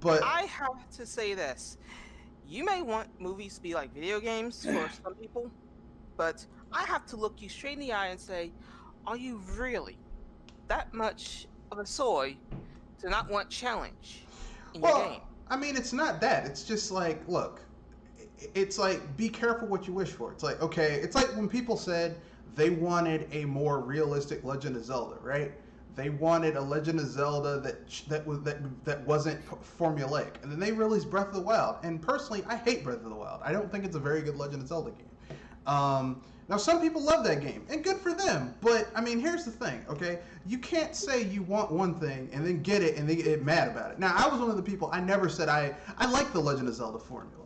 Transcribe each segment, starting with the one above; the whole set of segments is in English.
But I have to say this. You may want movies to be like video games for some people, but I have to look you straight in the eye and say, are you really that much of a soy to not want challenge in your game? well, I mean, it's not that. It's just like, look, it's like be careful what you wish for. It's like, okay, it's like when people said they wanted a more realistic Legend of Zelda, right? They wanted a Legend of Zelda that wasn't formulaic, and then they released Breath of the Wild. And personally, I hate Breath of the Wild. I don't think it's a very good Legend of Zelda game. Now, some people love that game, and good for them. But I mean, here's the thing, okay? You can't say you want one thing and then get it and then get mad about it. Now, I was one of the people. I never said I like the Legend of Zelda formula.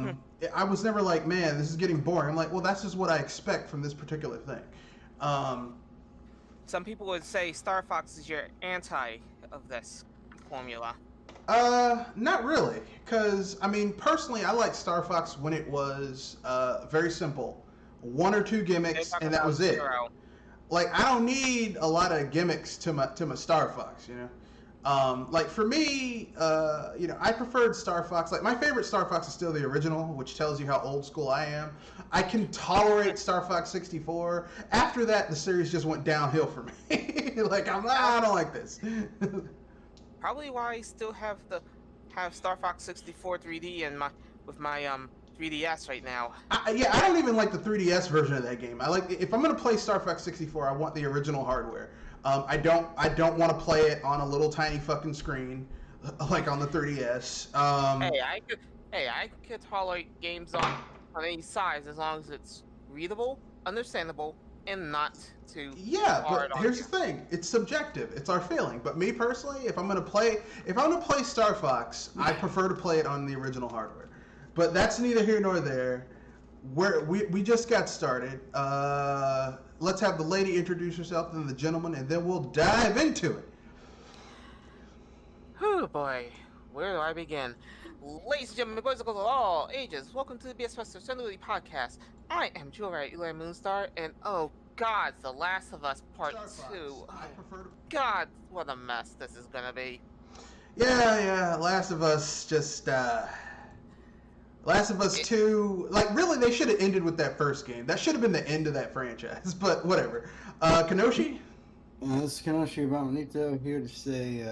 Hmm. I was never like, man, this is getting boring. I'm like, well, that's just what I expect from this particular thing. Um, Some people would say Star Fox is your anti of this formula. Not really, because I mean, personally, I like Star Fox when it was very simple, one or two They gimmicks, talk and that about was it. Zero. Like, I don't need a lot of gimmicks to my Star Fox, you know. Like for me, I preferred Star Fox. Like my favorite Star Fox is still the original, which tells you how old school I am. I can tolerate Star Fox 64. After that, the series just went downhill for me. Like I don't like this. Probably why I still have Star Fox 64 3D and my with my 3DS right now. Yeah, I don't even like the 3DS version of that game. I like if I'm gonna play Star Fox 64, I want the original hardware. I don't want to play it on a little tiny fucking screen, like on the 3DS. Hey, I could tolerate games on any size as long as it's readable, understandable, and not too Yeah, hard but on here's you. the thing: it's subjective. It's our feeling. But me personally, if I'm gonna play Star Fox, I prefer to play it on the original hardware. But that's neither here nor there. We just got started. Let's have the lady introduce herself, then the gentleman, and then we'll dive into it. Whew, boy, where do I begin? Ladies and gentlemen, boys and girls of all ages, welcome to the BS Western Sensibility Podcast. I am Joe Wright, Eli Moonstar, and oh God, The Last of Us Part Star Fox. 2. I Oh prefer to. God, what a mess this is gonna be. Yeah. Last of Us just. Last of Us It, 2, like really, they should have ended with that first game. That should have been the end of that franchise. But whatever. Kenoshi. This is Kanoshi Bonito here to say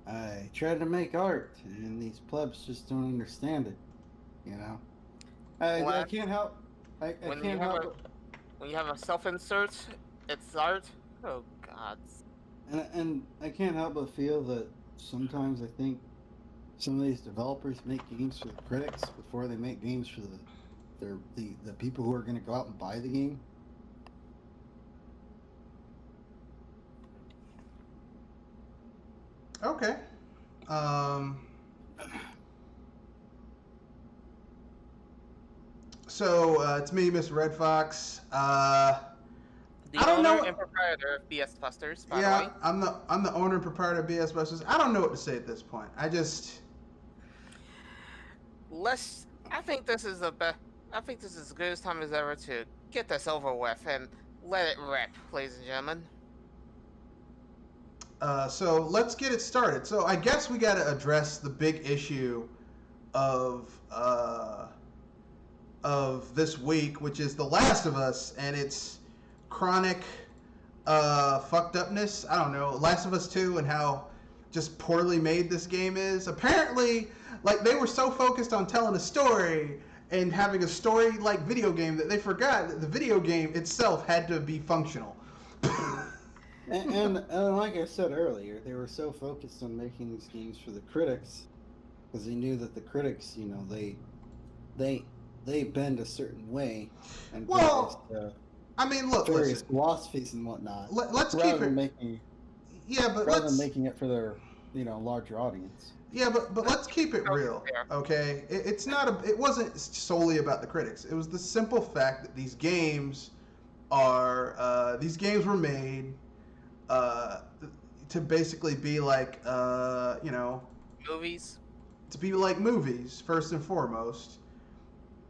I tried to make art, and these plebs just don't understand it. You know, I when can't help. I when you can't have help. when you have a self-insert, it's art. Oh God. And I can't help but feel that sometimes I think some of these developers make games for the critics before they make games for the people who are going to go out and buy the game. Okay. Um. So it's me, Mr. Red Fox. The I don't owner know. and proprietor of BS Busters, by the Yeah, way. I'm the owner and proprietor of BS Busters. I don't know what to say at this point. Let's. I think this is I think this is as good as time as ever to get this over with and let it rip, ladies and gentlemen. So let's get it started. So I guess we got to address the big issue of uh, of this week, which is The Last of Us and its chronic fucked upness. I don't know, Last of Us 2 and how just poorly made this game is. Apparently, like they were so focused on telling a story and having a story like video game that they forgot that the video game itself had to be functional. And like I said earlier, they were so focused on making these games for the critics because they knew that the critics, you know, they they bend a certain way and Well, I mean, look, various listen. philosophies and whatnot, Let's rather keep than it. making Yeah, but rather than let's. making it for their larger audience. Yeah, but let's keep it Totally real, fair. okay? It's not a. It wasn't solely about the critics. It was the simple fact that these games were made uh, to basically be like Movies, to be like movies first and foremost.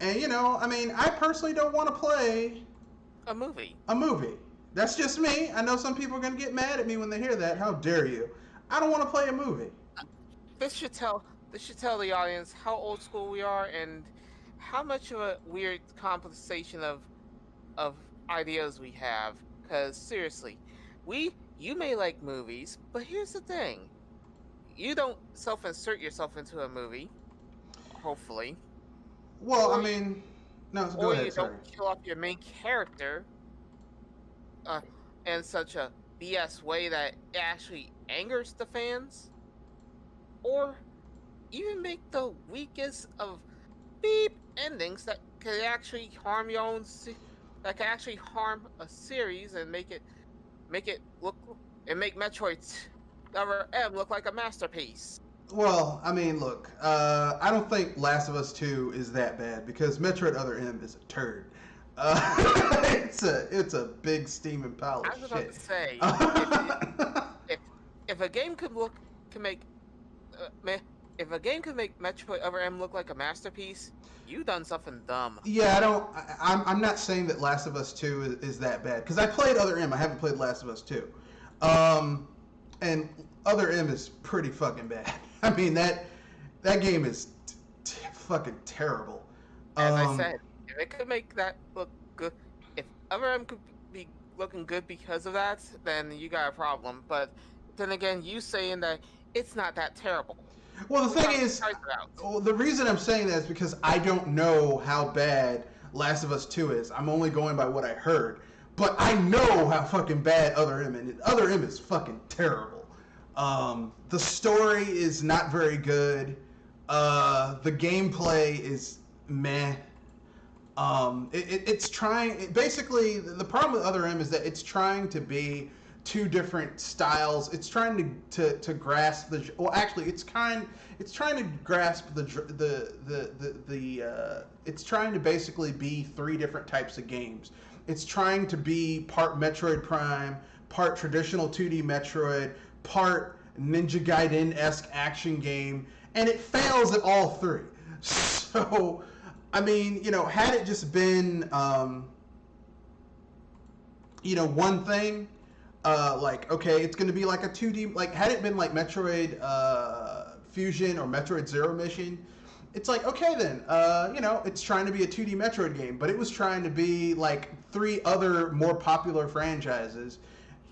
And I mean, I personally don't want to play a movie. a movie. That's just me. I know some people are gonna get mad at me when they hear that. How dare you? I don't want to play a movie. this should tell the audience how old school we are and how much of a weird compensation of ideas we have. Because seriously, you may like movies, but here's the thing: you don't self-insert yourself into a movie, hopefully, Well, I or mean, no, go or ahead. you don't Sorry. kill off your main character uh, in such a BS way that it actually angers the fans, or even make the weakest of beep endings that could actually harm that could actually harm a series and make it look and make Metroid Other M look like a masterpiece. Well, I mean, look, I don't think Last of Us 2 is that bad because Metroid Other M is a turd. It's a big steaming pile of I was about shit. to say, if if a game can make if a game could make Metroid Other M look like a masterpiece, you done something dumb. Yeah, I don't. I'm not saying that Last of Us 2 is that bad because I played Other M. I haven't played Last of Us 2, and Other M is pretty fucking bad. I mean that game is fucking terrible. As I Um, said, if it could make that look good, if Other M could be looking good because of that, then you got a problem. But then again, you saying that it's not that terrible. well, the We thing got is, price out. well, the reason I'm saying that is because I don't know how bad Last of Us 2 is. I'm only going by what I heard. But I know how fucking bad Other M is. Other M is fucking terrible. The story is not very good. The gameplay is meh. It's trying. Basically, the problem with Other M is that it's trying to be two different styles. It's trying to grasp the. Well, actually, It's trying to grasp It's trying to basically be three different types of games. It's trying to be part Metroid Prime, part traditional 2D Metroid, part Ninja Gaiden-esque action game, and it fails at all three. So, I mean, had it just been, one thing, like, okay, it's going to be like a 2D, like, had it been like Metroid Fusion or Metroid Zero Mission, it's like, okay, then, it's trying to be a 2D Metroid game, but it was trying to be like three other more popular franchises.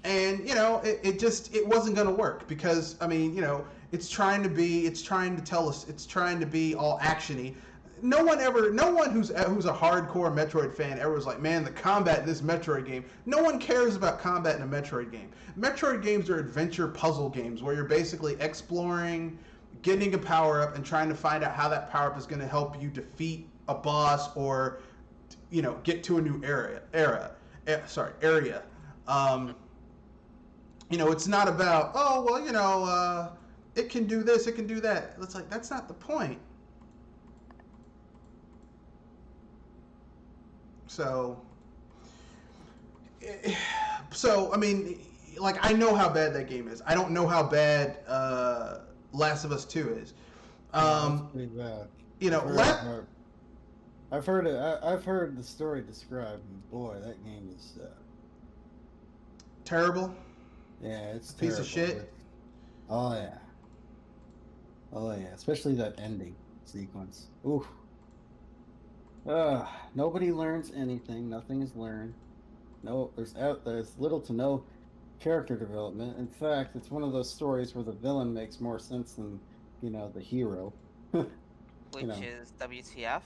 And, it wasn't going to work because, I mean, it's trying to tell us, it's trying to be all actiony. No one who's a hardcore Metroid fan ever was like, man, the combat in this Metroid game. No one cares about combat in a Metroid game. Metroid games are adventure puzzle games where you're basically exploring, getting a power up, and trying to find out how that power up is going to help you defeat a boss or, get to a new area. It's not about, oh well, it can do this, it can do that. It's like that's not the point. So, I mean, like I know how bad that game is. I don't know how bad Last of Us 2 is. That's pretty bad. You know, I've heard it. I've heard the story described. And boy, that game is terrible. yeah, it's Piece of terrible. shit. Oh yeah. Oh yeah, especially that ending sequence. Oof. Nobody learns anything. Nothing is learned. No, there's little to no character development. In fact, it's one of those stories where the villain makes more sense than the hero. Which is WTF?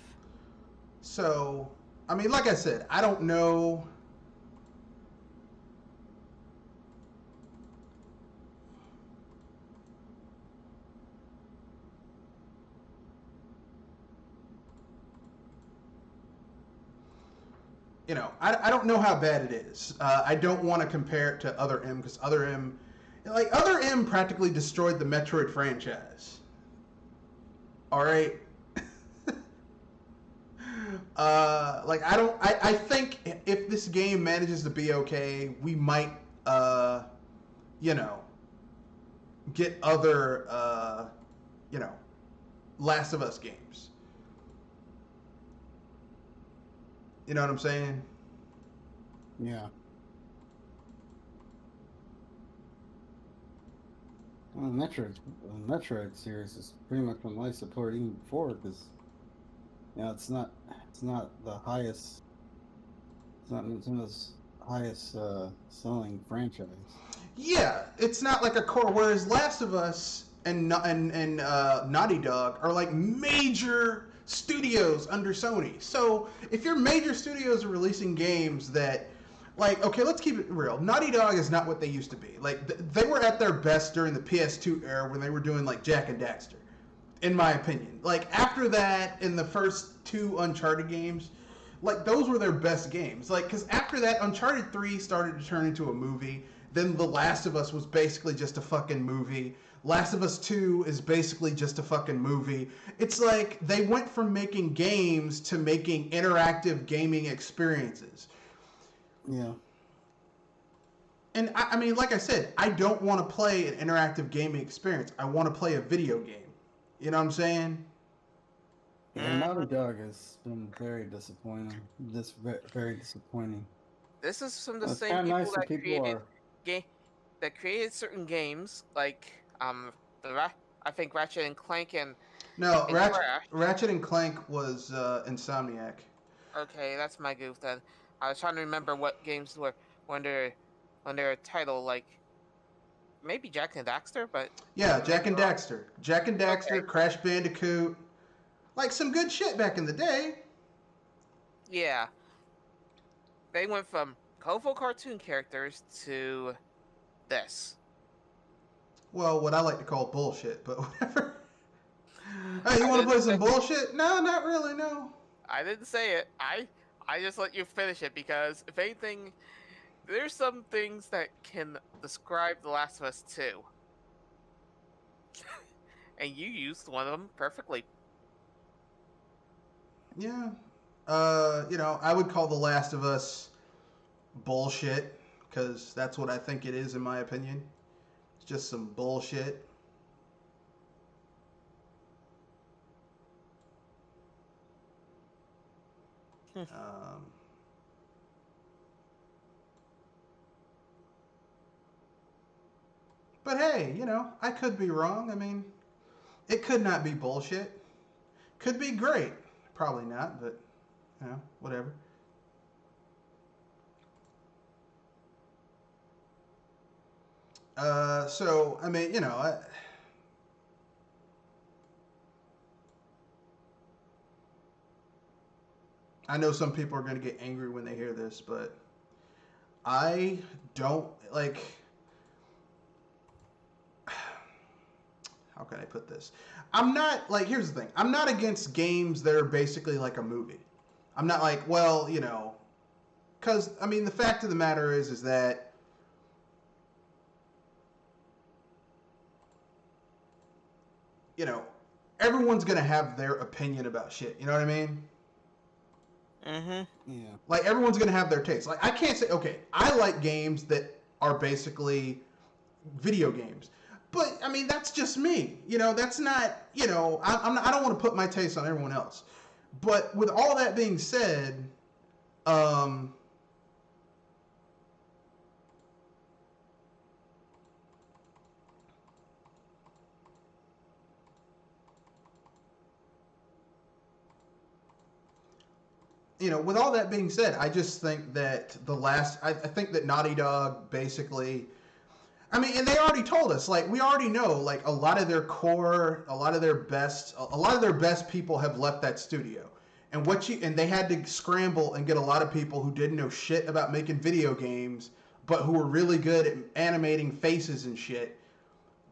So, I mean, like I said, I don't know. I don't know how bad it is. I don't want to compare it to Other M because Other M practically destroyed the Metroid franchise. All right. I think if this game manages to be okay, we might, you know, get other, Last of Us games. You know what I'm saying? Yeah. Well, the Metroid series is pretty much on life support even before, because it's not the highest, it's not Nintendo's highest selling franchise. Yeah, it's not like a core. Whereas Last of Us and Naughty Dog are like major studios under Sony. So if your major studios are releasing games that, like, okay, let's keep it real. Naughty Dog is not what they used to be. Like they were at their best during the PS2 era when they were doing like Jak and Daxter, in my opinion. Like after that, in the first two Uncharted games, like those were their best games. Like because after that, Uncharted 3 started to turn into a movie. Then The Last of Us was basically just a fucking movie. Last of Us 2 is basically just a fucking movie. It's like they went from making games to making interactive gaming experiences. Yeah. And I mean, like I said, I don't want to play an interactive gaming experience. I want to play a video game. You know what I'm saying? Yeah, Naughty Dog has been very disappointing. Very disappointing. This is from the Well, it's same kinda people nice that that people created are. that created certain games like I think Ratchet and Clank No, and Crash. Ratchet and Clank was Insomniac. Okay, that's my goof then. I was trying to remember what games were under under a title like maybe Jack and Daxter, but Yeah, I may Jak be and wrong. Daxter. Jak and Daxter, Okay, Crash Bandicoot. Like some good shit back in the day. yeah, they went from colorful cartoon characters to this. Well, what I like to call bullshit, but whatever. Hey, you I want to didn't play say some bullshit? No, not really, no. I didn't say it. I just let you finish it because if anything, there's some things that can describe The Last of Us 2, and you used one of them perfectly. Yeah. I would call The Last of Us bullshit, because that's what I think it is, in my opinion. It's just some bullshit. Um, but hey, I could be wrong. I mean, it could not be bullshit. Could be great. Probably not, but, whatever. So, I mean, I know some people are going to get angry when they hear this, but I don't, like, how can I put this? I'm not, like, here's the thing. I'm not against games that are basically like a movie. I'm not like, well, because, I mean, the fact of the matter is that, you know, everyone's going to have their opinion about shit. You know what I mean? Mm-hmm. Yeah. Like everyone's gonna have their taste. Like I can't say, okay, I like games that are basically video games, but I mean that's just me. That's not. I'm not, I don't want to put my taste on everyone else. But with all that being said, um, with all that being said, I just think that I think that Naughty Dog basically. I mean, and they already told us, like, we already know, like, a lot of their core, a lot of their best people have left that studio. And they had to scramble and get a lot of people who didn't know shit about making video games, but who were really good at animating faces and shit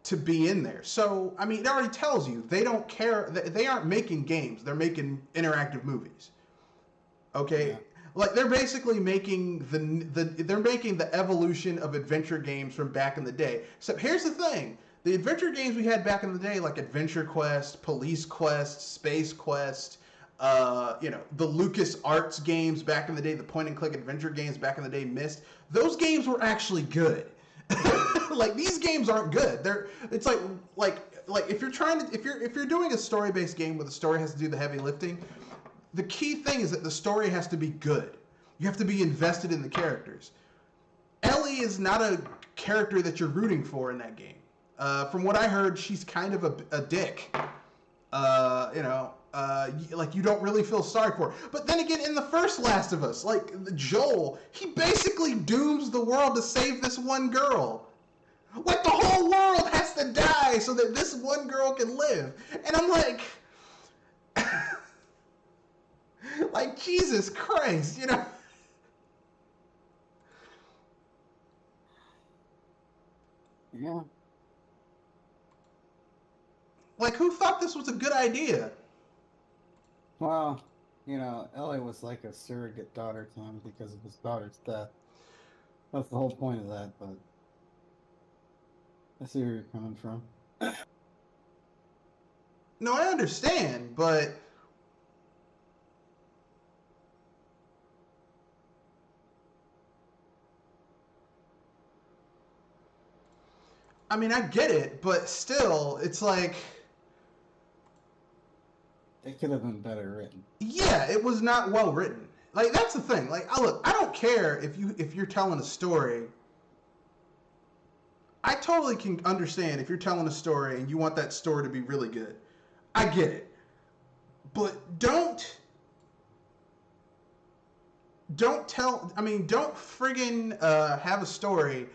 to be in there. So, I mean, it already tells you they don't care. They aren't making games. They're making interactive movies. Okay, Yeah. like they're basically making they're making the evolution of adventure games from back in the day. So here's the thing: the adventure games we had back in the day, like Adventure Quest, Police Quest, Space Quest, the Lucas Arts games back in the day, the point and click adventure games back in the day, Myst. Those games were actually good. Like these games aren't good. It's like if you're doing a story based game where the story has to do the heavy lifting, the key thing is that the story has to be good. You have to be invested in the characters. Ellie is not a character that you're rooting for in that game. From what I heard, she's kind of a dick. Like you don't really feel sorry for her. But then again, in the first Last of Us, like Joel, he basically dooms the world to save this one girl. Like the whole world has to die so that this one girl can live. And I'm like, like Jesus Christ, you know? Yeah. Like who thought this was a good idea? Well, Ellie was like a surrogate daughter to him because of his daughter's death. That's the whole point of that, but I see where you're coming from. No, I understand, but I mean, I get it, but still, it's like, It could have been better written. yeah, it was not well written. Like that's the thing. Like, I don't care if you're telling a story. I totally can understand if you're telling a story and you want that story to be really good. I get it, but don't friggin' have a story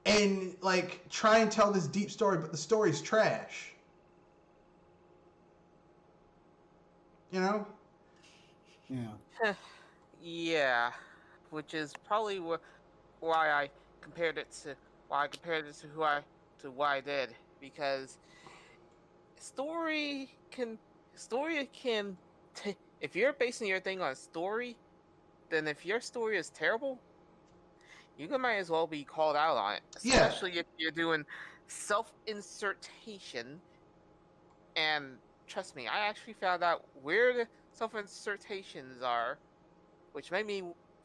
and like try and tell this deep story, but the story's trash. You know? Yeah. Yeah, which is probably why I compared it to to what I did, because story can story can if you're basing your thing on story, then if your story is terrible, you might as well be called out on it, Yeah. especially if you're doing self-insertion. And trust me, I actually found out where the self-insertions are, which made me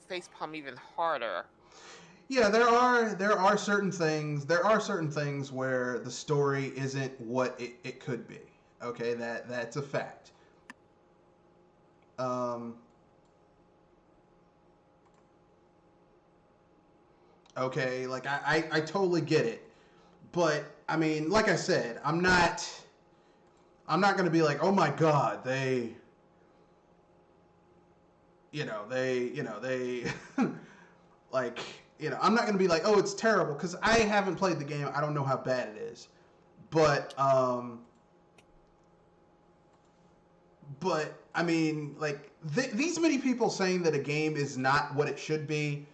facepalm even harder. Yeah, there are certain things where the story isn't what it could be. Okay, that's a fact. Um, okay, like I totally get it. But I mean, like I said, I'm not gonna be like, oh my god, they like, I'm not gonna be like, oh, it's terrible because I haven't played the game. I don't know how bad it is. But but I mean, like these many people saying that a game is not what it should be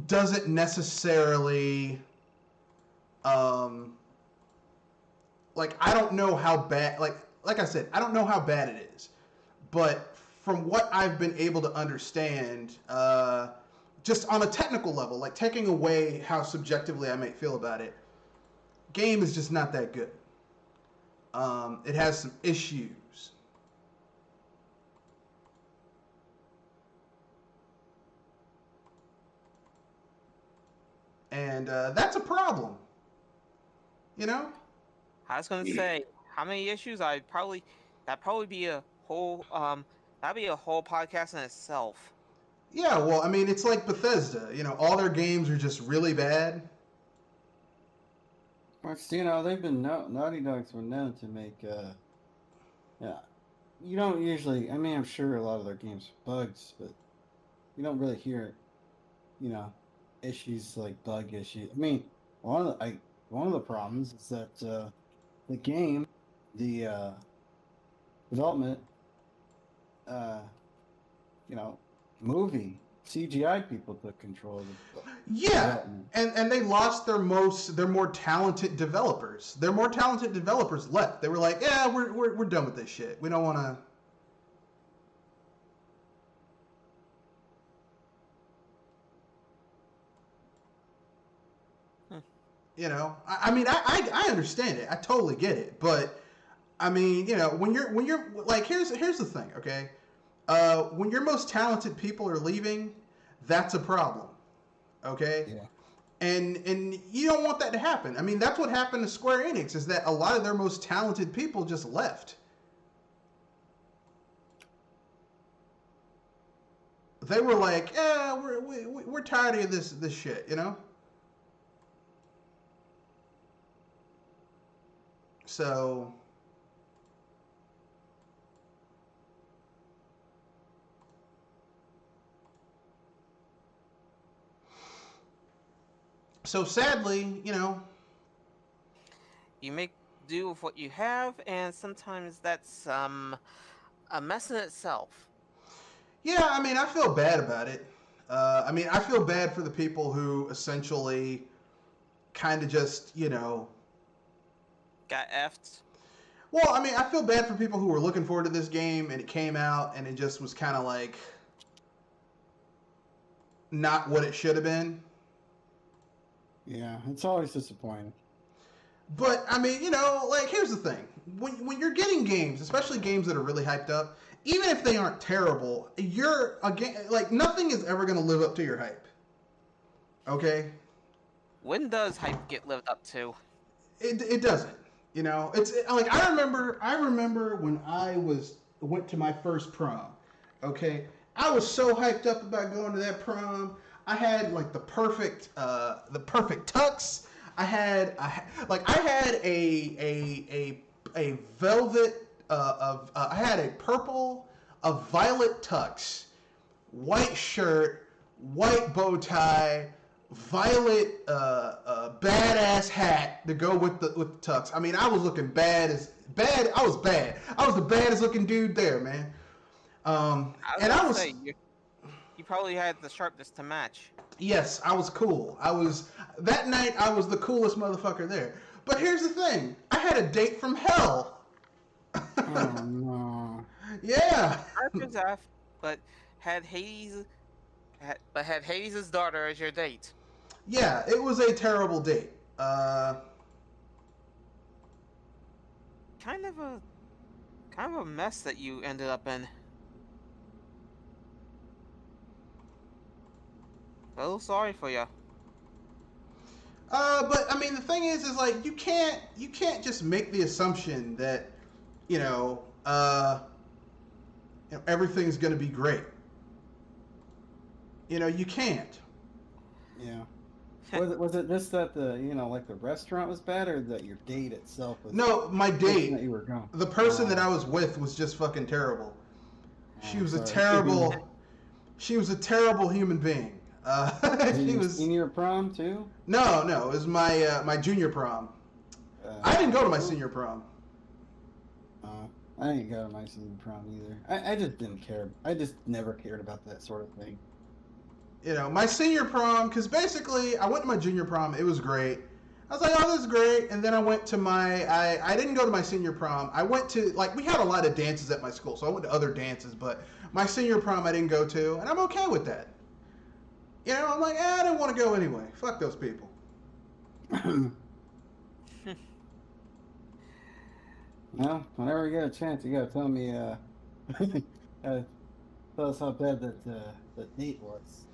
doesn't necessarily um like I don't know how bad like I said, I don't know how bad it is. But from what I've been able to understand, just on a technical level, like taking away how subjectively I may feel about it, game is just not that good. It has some issues. And that's a problem, you know? I was gonna say how many issues that'd probably be a whole that'd be a whole podcast in itself. Yeah, well, I mean, it's like Bethesda. All their games are just really bad. They've been Naughty Dog's been known to make. Yeah, you don't usually. I mean, I'm sure a lot of their games have bugs, but you don't really hear, issues like bug issues. I mean, one of the problems is that the game, the development, uh, movie CGI people took control of the Yeah, development. and they lost their more talented developers. Their more talented developers left. They were like, yeah, we're done with this shit. We don't want to. I mean, I understand it. I totally get it. But I mean, when you're like, here's the thing, okay? When your most talented people are leaving, that's a problem, okay? Yeah. And you don't want that to happen. I mean, that's what happened to Square Enix, is that a lot of their most talented people just left. They were like, yeah, we're tired of this shit, So sadly, You make do with what you have, and sometimes that's a mess in itself. yeah, I mean, I feel bad about it. I mean, I feel bad for the people who essentially kind of just, Got effed. well, I mean, I feel bad for people who were looking forward to this game and it came out and it just was kind of like not what it should have been. Yeah, it's always disappointing. But I mean, like here's the thing: when you're getting games, especially games that are really hyped up, even if they aren't terrible, you're again like nothing is ever going to live up to your hype. Okay, When does hype get lived up to? it doesn't. It's like I remember when I went to my first prom. Okay, I was so hyped up about going to that prom. I had like the perfect tux. I had a velvet I had a purple, a violet tux, white shirt, white bow tie, violet badass hat to go with the tux. I mean, I was looking bad. I was bad. I was the baddest looking dude there, man. You probably had the sharpness to match. Yes, I was cool. That night I was the coolest motherfucker there. But here's the thing. I had a date from hell. Oh no. Yeah. But had Hades' daughter as your date. Yeah, it was a terrible date. Kind of a mess that you ended up in. A little sorry for you. But I mean, the thing is like you can't just make the assumption that everything's gonna be great. You can't. Yeah. Was it just that like the restaurant was bad, or that your date itself was? No, my date. That you were going. The person that I was with was just fucking terrible. She was a terrible human being. She was senior prom too. No, it was my junior prom. I didn't go to my senior prom. I didn't go to my senior prom either. I just didn't care. I just never cared about that sort of thing. My senior prom, because basically I went to my junior prom. It was great. I was like, oh, this is great. And then I went to I didn't go to my senior prom. I went to, we had a lot of dances at my school, so I went to other dances. But my senior prom I didn't go to, and I'm okay with that. I'm like, I didn't want to go anyway. Fuck those people. Well, whenever you get a chance, you gotta tell me. Tell us how bad that date was.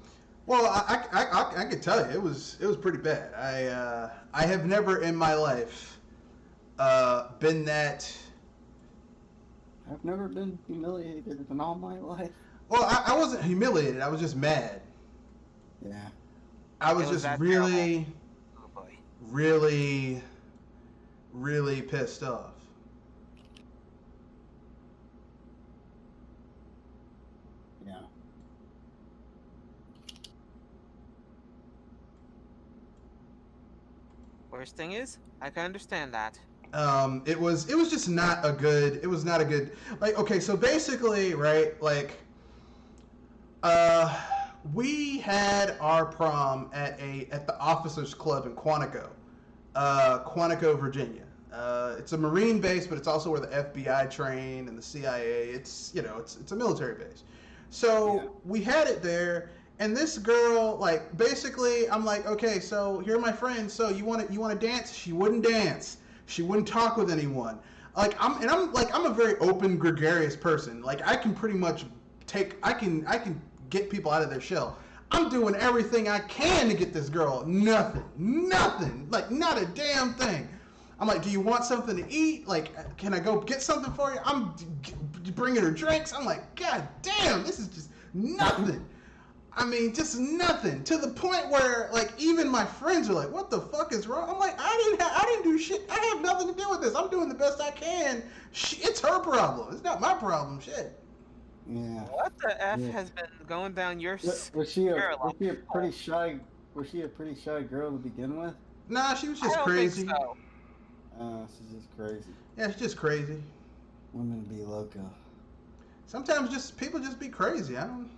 Well, I could tell you it was pretty bad. I have never in my life been that. I've never been humiliated in all my life. Well, I wasn't humiliated. I was just mad. Yeah. I was just really, really, really pissed off. Yeah. Worst thing is, I can understand that. It was just not a good. It was not a good. Okay, so basically, right, we had our prom at the Officers Club in Quantico, Virginia. It's a Marine base, but it's also where the FBI train and the CIA. It's it's a military base. So we had it there, and this girl, basically, I'm like, okay, so here are my friends. So you want to dance? She wouldn't dance. She wouldn't talk with anyone. I'm a very open, gregarious person. I can pretty much I can get people out of their shell. I'm doing everything I can to get this girl. Nothing. Not a damn thing. I'm like, do you want something to eat? Can I go get something for you? I'm bringing her drinks. I'm like, God damn, this is just nothing. I mean, just nothing to the point where like even my friends are like, "What the fuck is wrong?" I'm like, I didn't do shit. I have nothing to do with this. I'm doing the best I can. It's her problem. It's not my problem. Shit. Yeah. What the f Yeah. has been going down your Was she a Caroline? pretty shy? Was she a pretty shy girl to begin with? Nah, she was I just don't crazy. think so. She's just crazy. Yeah, she's just crazy. Women be loco. Sometimes just people just be crazy. I don't.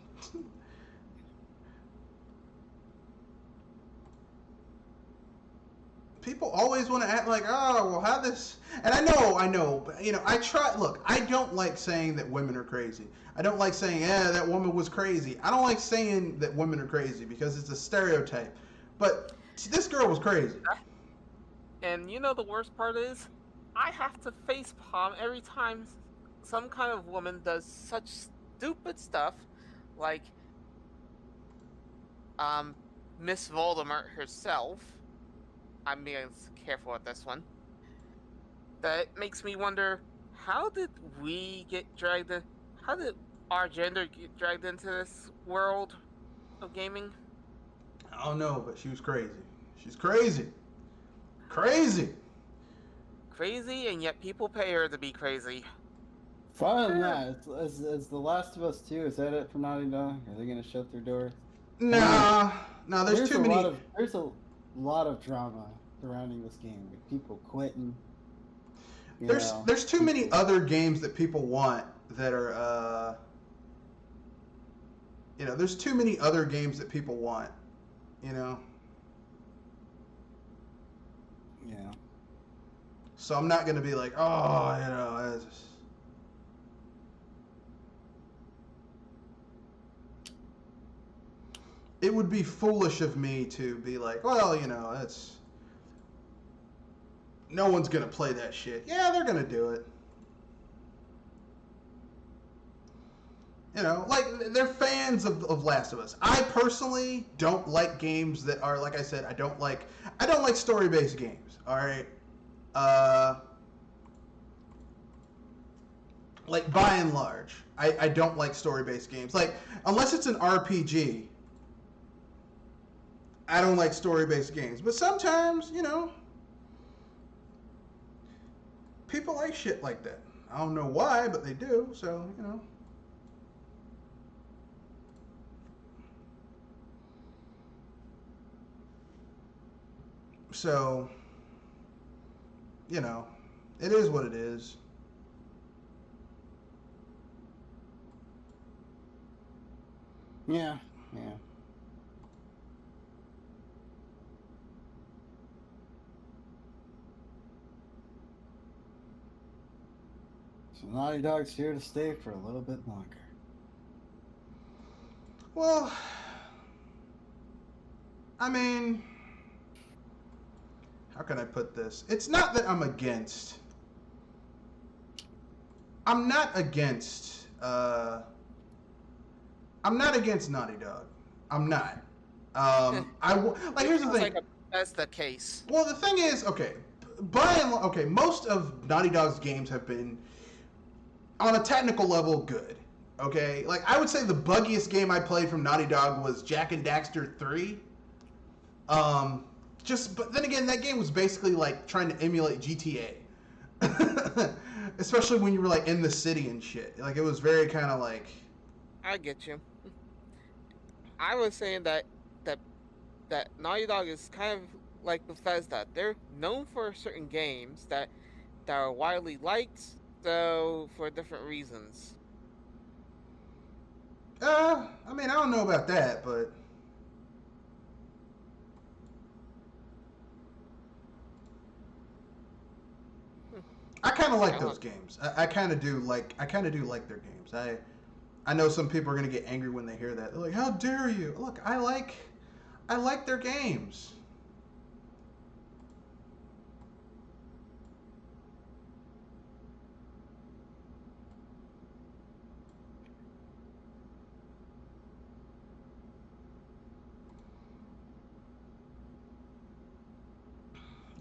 People always want to act like, oh, well, how this? And I know, but I try. Look, I don't like saying that women are crazy. I don't like saying, yeah, that woman was crazy. I don't like saying that women are crazy because it's a stereotype. But this girl was crazy. And you know the worst part is, I have to face palm every time some kind of woman does such stupid stuff, like Miss Voldemort herself. I'm being careful with this one. That makes me wonder, how did we get dragged in? How did our gender get dragged into this world of gaming? I don't know, but she was crazy. She's crazy. Crazy. Crazy, and yet people pay her to be crazy. Fun than that, is The Last of Us 2, is that it for Naughty Dog? Are they gonna shut their doors? Nah, there's too many. There's a lot of drama surrounding this game. Like people quitting. There's too many other games that people want that are there's too many other games that people want, Yeah. So I'm not gonna be like, oh, it's just... It would be foolish of me to be like, well, it's no one's gonna play that shit. Yeah, they're gonna do it. Like they're fans of Last of Us. I personally don't like games that are, like I said, I don't like story-based games. All right, like by and large, I don't like story-based games. Like unless it's an RPG, I don't like story-based games. But sometimes, people like shit like that. I don't know why, but they do. So, So, it is what it is. Yeah. So Naughty Dog's here to stay for a little bit longer. Well, I mean, how can I put this? It's not that I'm against. I'm not against. I'm not against Naughty Dog. I'm not. Here's the thing. That's the case. Well, the thing is, okay, most of Naughty Dog's games have been, on a technical level, good. Okay, like I would say the buggiest game I played from Naughty Dog was Jak and Daxter 3. But then again, that game was basically like trying to emulate GTA. Especially when you were like in the city and shit. Like it was very kind of like. I get you. I was saying that Naughty Dog is kind of like Bethesda. They're known for certain games that are widely liked, though for different reasons. I mean, I don't know about that, but. I kind of like those games. I kind of do like their games. I know some people are gonna get angry when they hear that. They're like, "How dare you?" Look, I like their games.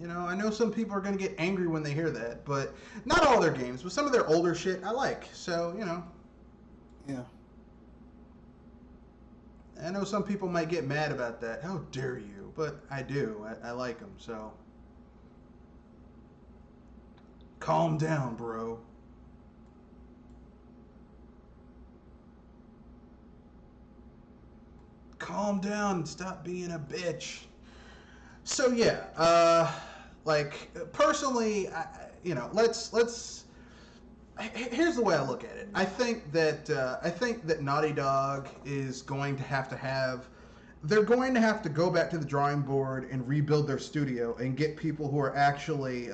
I know some people are going to get angry when they hear that, but not all their games, but some of their older shit I like. So, Yeah. I know some people might get mad about that. How dare you? But I do. I like them, so. Calm down, bro. Calm down and stop being a bitch. So yeah, like personally, let's. Here's the way I look at it. I think that Naughty Dog is going to have. They're going to have to go back to the drawing board and rebuild their studio and get people who are actually.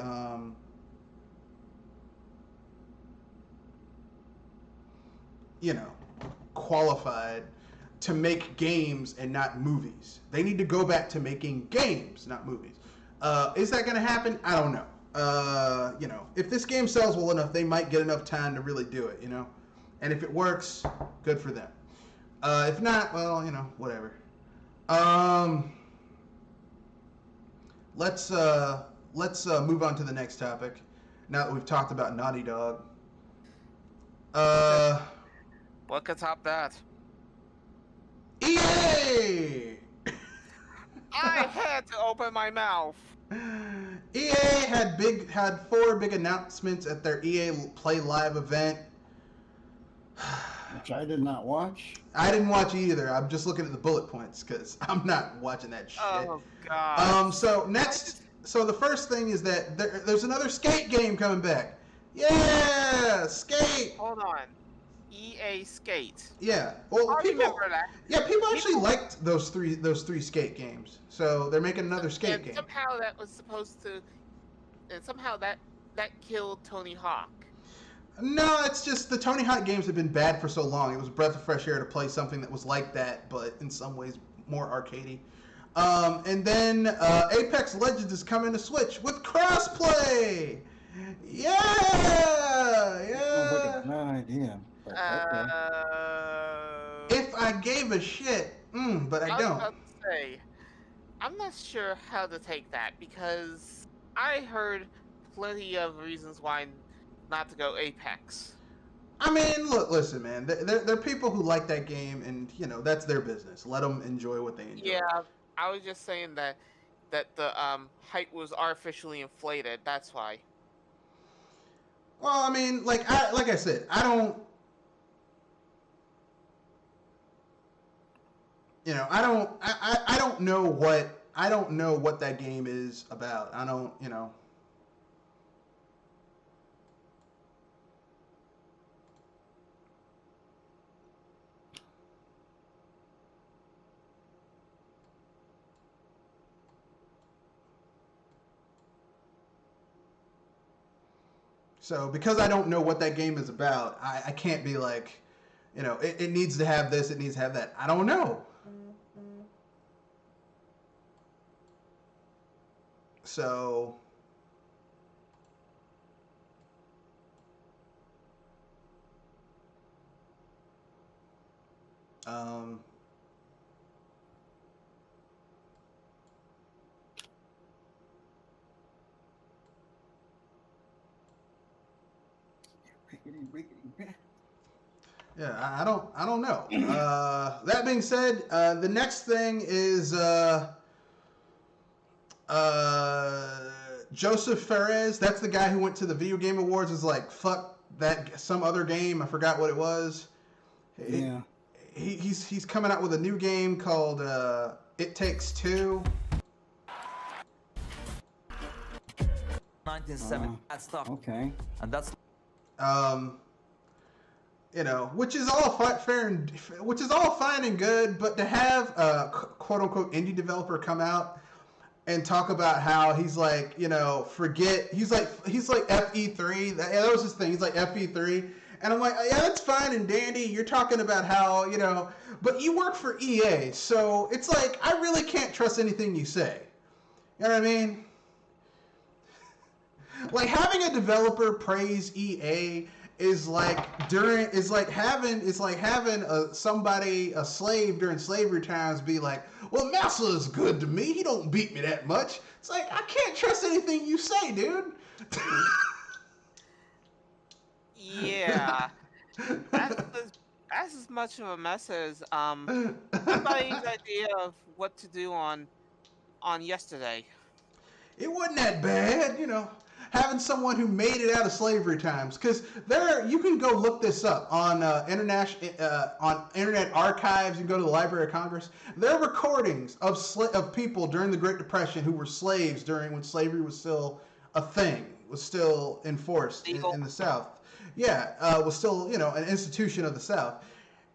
Qualified to make games and not movies. They need to go back to making games, not movies. Is that going to happen? I don't know. If this game sells well enough, they might get enough time to really do it, And if it works, good for them. If not, well, whatever. Let's move on to the next topic. Now that we've talked about Naughty Dog. What could top that? EA! I had to open my mouth. EA had 4 big announcements at their EA Play Live event. Which I did not watch. I didn't watch either. I'm just looking at the bullet points because I'm not watching that shit. Oh god. So the first thing is that there's another Skate game coming back. Yeah, Skate. Hold on. EA Skate. Yeah. Well, I remember that. Yeah, people actually liked those three Skate games. So they're making another Skate game. Somehow that was supposed to, and somehow that killed Tony Hawk. No, it's just the Tony Hawk games have been bad for so long. It was a breath of fresh air to play something that was like that, but in some ways more arcadey. And then Apex Legends is coming to Switch with crossplay. Yeah. Sounds like a bad idea. But okay. If I gave a shit, but I don't. I was about to say, I'm not sure how to take that because I heard plenty of reasons why not to go Apex. I mean, listen, man. There are people who like that game, and that's their business. Let them enjoy what they enjoy. Yeah, I was just saying that the hype was artificially inflated. That's why. Well, I mean, like I said, I don't. I don't know what that game is about. I don't. So because I don't know what that game is about, I can't be like, it needs to have this, it needs to have that. I don't know. So yeah, I don't know. That being said, the next thing is Joseph Fares. That's the guy who went to the Video Game Awards. Was like, fuck that, some other game. I forgot what it was. Yeah. He's coming out with a new game called It Takes Two. 1970 stuff. Okay. And that's which is all which is all fine and good, but to have a quote unquote indie developer come out and talk about how he's like, he's like FE3. That was his thing. He's like FE3. And I'm like, yeah, that's fine and dandy. You're talking about how, but you work for EA. So it's like, I really can't trust anything you say. You know what I mean? Like having a developer praise EA is like having a slave during slavery times be like, well, Massa is good to me. He don't beat me that much. It's like, I can't trust anything you say, dude. Yeah, that's as much of a mess as everybody's idea of what to do on yesterday. It wasn't that bad, having someone who made it out of slavery times. Because you can go look this up on on Internet Archives. You can go to the Library of Congress. There are recordings of people during the Great Depression who were slaves when slavery was still a thing, was still enforced in the South. Yeah, was still an institution of the South.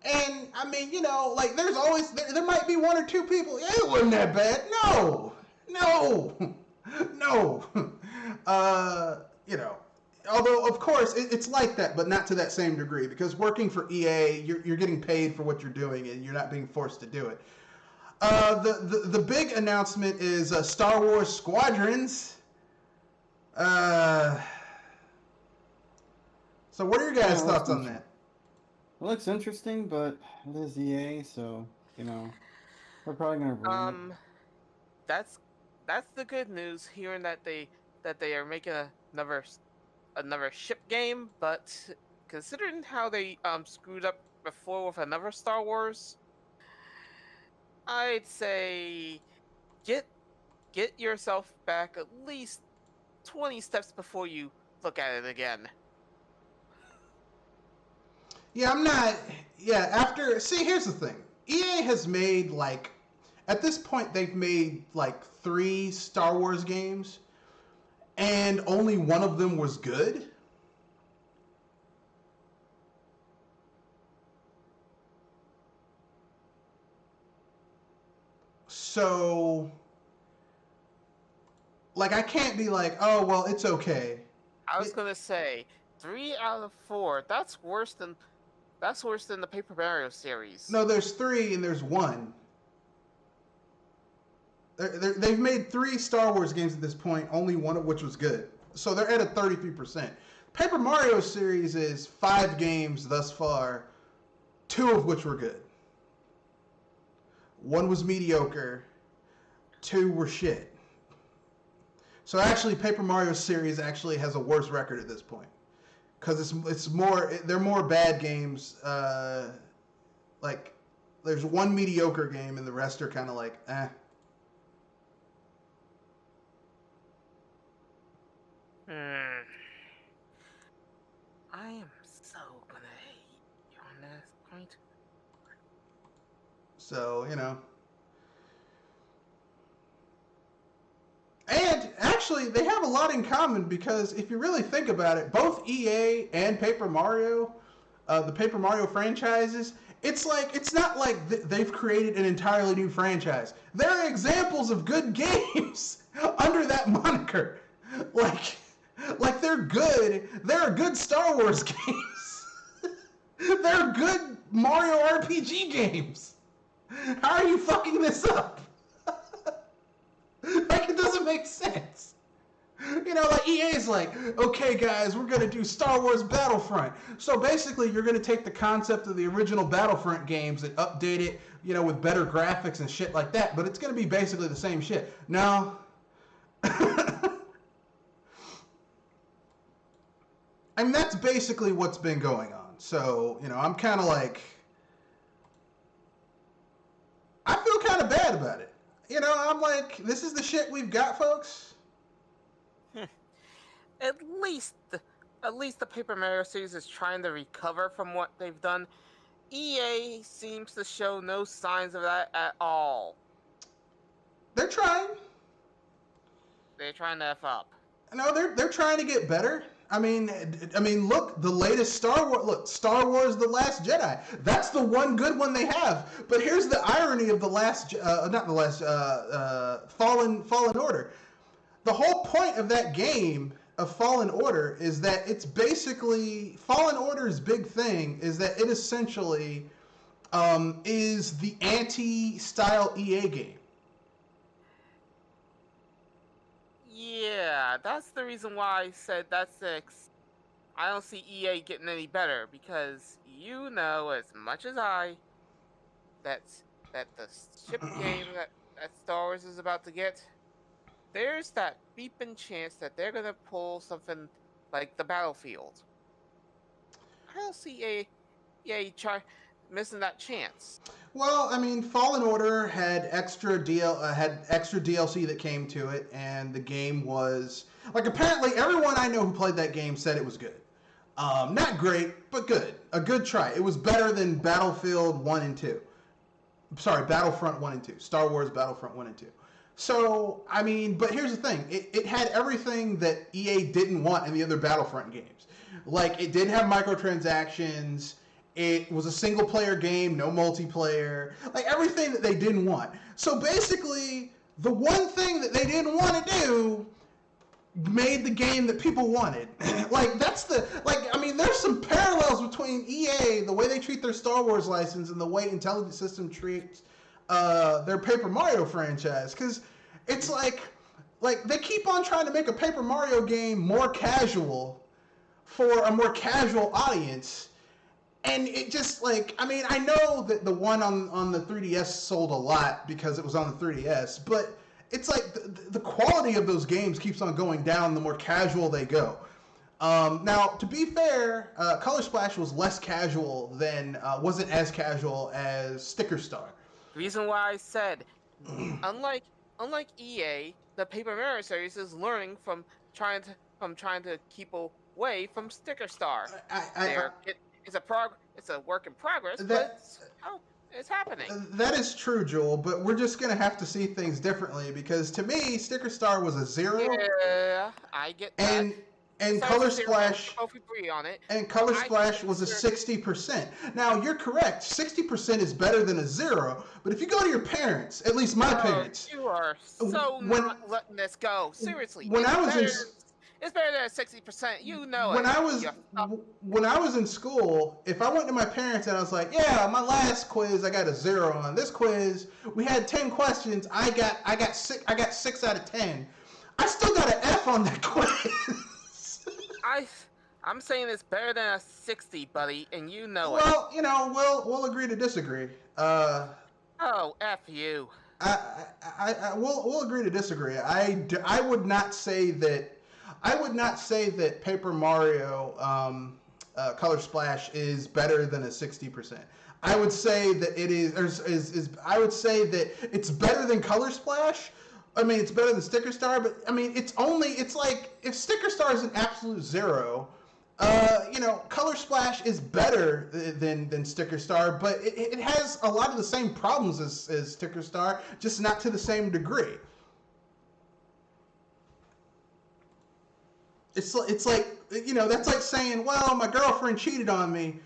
And I mean, like there's always there might be one or two people. Yeah, it wasn't that bad. No, no. No. Although of course it's like that, but not to that same degree. Because working for EA, you're getting paid for what you're doing, and you're not being forced to do it. The big announcement is Star Wars Squadrons. So what are your guys' thoughts on that? It looks interesting, but it is EA, so we're probably gonna ruin it. That's the good news. Hearing that they are making another ship game, but considering how they screwed up before with another Star Wars, I'd say get yourself back at least 20 steps before you look at it again. Yeah, I'm not. Yeah, here's the thing. EA has made at this point they've made 3 Star Wars games, and only one of them was good. So, I can't be like, oh well, it's okay. I was gonna say 3 out of 4. That's worse than the Paper Mario series. No, there's 3 and there's 1. They've made 3 Star Wars games at this point, only one of which was good. So they're at a 33%. Paper Mario series is 5 games thus far, 2 of which were good. 1 was mediocre, 2 were shit. So actually, Paper Mario series actually has a worse record at this point, because they're more bad games. There's 1 mediocre game and the rest are kind of like eh. I am so gonna hate you on this point. So, And actually, they have a lot in common because if you really think about it, both EA and Paper Mario, the Paper Mario franchises, it's not like they've created an entirely new franchise. There are examples of good games under that moniker. They're good. There are good Star Wars games. There are good Mario RPG games. How are you fucking this up? It doesn't make sense. EA's okay guys, we're gonna do Star Wars Battlefront. So basically you're gonna take the concept of the original Battlefront games and update it, with better graphics and shit like that, but it's gonna be basically the same shit. No. I mean, that's basically what's been going on. So, I'm kind of I feel kind of bad about it. I'm like, this is the shit we've got, folks. At least the Paper Mario series is trying to recover from what they've done. EA seems to show no signs of that at all. They're trying. They're trying to F up. No, they're trying to get better. I mean, look, the latest Star Wars. Look, Star Wars: The Last Jedi. That's the one good one they have. But here's the irony of Fallen Order. The whole point of that game of Fallen Order is that it's basically Fallen Order's big thing is that it essentially is the anti-style EA game. Yeah, that's the reason why I said that's I don't see EA getting any better, because you know as much as I that the ship game that Star Wars is about to get, there's that beeping chance that they're gonna pull something like the Battlefield. I don't see EA try. missing that chance. Well, I mean, Fallen Order had extra DLC that came to it, and the game was like apparently everyone I know who played that game said it was good. Not great, but good. A good try. It was better than Battlefield 1 and 2. Sorry, Battlefront 1 and 2. Star Wars Battlefront 1 and 2. So, I mean, but here's the thing. It had everything that EA didn't want in the other Battlefront games. Like, it did have microtransactions. It was a single-player game, no multiplayer. Like, everything that they didn't want. So, basically, the one thing that they didn't want to do made the game that people wanted. There's some parallels between EA, the way they treat their Star Wars license, and the way Intelligent System treats their Paper Mario franchise. Because it's like they keep on trying to make a Paper Mario game more casual for a more casual audience. And it just I know that the one on the 3DS sold a lot because it was on the 3DS, but it's like the quality of those games keeps on going down the more casual they go. Now, to be fair, Color Splash was less casual wasn't as casual as Sticker Star. Reason why I said, unlike EA, the Paper Mario series is learning from trying to keep away from Sticker Star. It's a work in progress, but it's happening. That is true, Joel, but we're just going to have to see things differently because to me, Sticker Star was a 0. Yeah, I get that. And Color Splash both agree on it. And Color Splash was a 60%. Now, you're correct. 60% is better than a 0, but if you go to your parents, at least my parents. You are so not letting this go. Seriously. It's better than 60%. You know when I was in school, if I went to my parents and I was like, "Yeah, my last quiz I got a 0 on. This quiz we had 10 questions. I got 6 out of 10. I still got an F on that quiz." I'm saying it's better than a 60, buddy, and you know it. Well, we'll agree to disagree. Oh, F you. We'll agree to disagree. I would not say that. I would not say that Paper Mario Color Splash is better than a 60%. I would say that it is. I would say that it's better than Color Splash. I mean, it's better than Sticker Star, but I mean, it's like if Sticker Star is an absolute 0, Color Splash is better than Sticker Star, but it has a lot of the same problems as Sticker Star, just not to the same degree. It's like, that's like saying, well, my girlfriend cheated on me.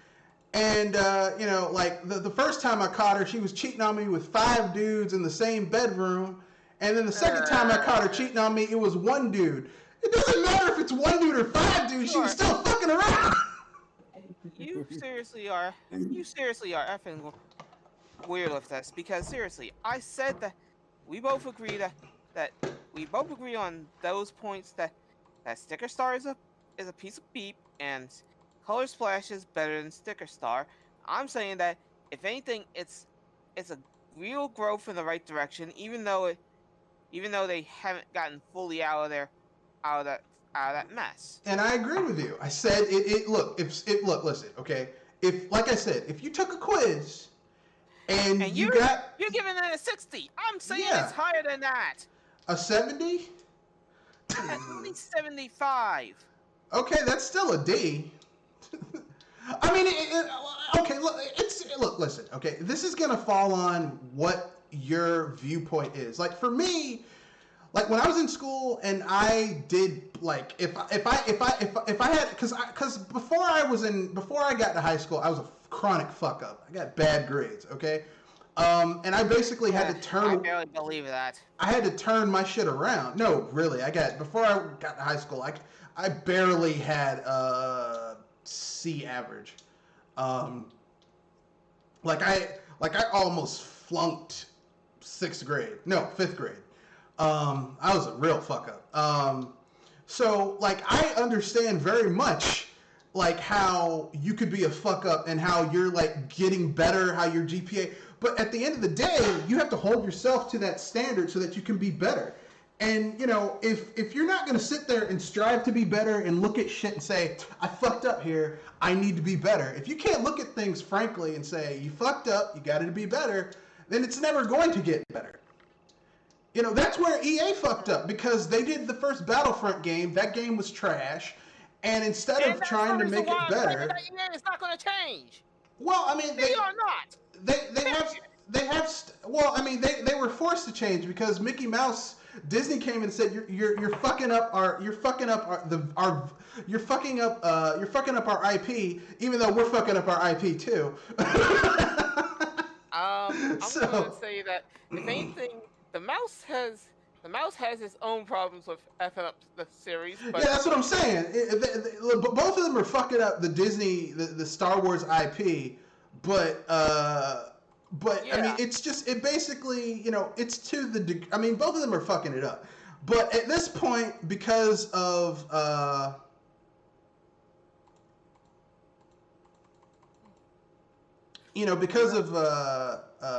And, the first time I caught her, she was cheating on me with 5 dudes in the same bedroom. And then the second time I caught her cheating on me, it was 1 dude. It doesn't matter if it's 1 dude or 5 dudes, she was still fucking around. You seriously are effing weird with this. Because seriously, I said that we both agree on those points that Sticker Star is a piece of beep and Color Splash is better than Sticker Star. I'm saying that if anything, it's a real growth in the right direction, even though they haven't gotten fully out of that mess. And I agree with you. I said look, listen, okay. Like I said, if you took a quiz and you're giving it a 60. I'm saying it's higher than that. A 70? At least 75. Okay, that's still a D. I mean, okay. Look. Listen. Okay, this is gonna fall on what your viewpoint is. Like for me, like when I was in school and I did like if I had because before I got to high school, I was a chronic fuck up. I got bad grades. Okay. And I basically had to turn. I barely believe that. I had to turn my shit around. No, really. Before I got to high school, I barely had a C average. I almost flunked 6th grade. No, 5th grade. I was a real fuck up. So I understand very much how you could be a fuck up and how you're getting better, how your GPA. But at the end of the day, you have to hold yourself to that standard so that you can be better. And you know, if you're not gonna sit there and strive to be better and look at shit and say, I fucked up here, I need to be better. If you can't look at things frankly and say, you fucked up, you gotta be better, then it's never going to get better. You know, that's where EA fucked up, because they did the first Battlefront game, that game was trash, and instead of trying to make it better, it's not going to change. well, I mean, They are not. well, I mean, they were forced to change because Mickey Mouse, Disney came and said you're fucking up our IP, even though we're fucking up our IP too. I'm going to say that if anything, the mouse has its own problems with effing up the series. But yeah, that's what I'm saying. Both of them are fucking up the Disney, the Star Wars IP, but yeah. I mean, it basically, you know, it's to the, I mean, both of them are fucking it up. But at this point, because of, you know, because of,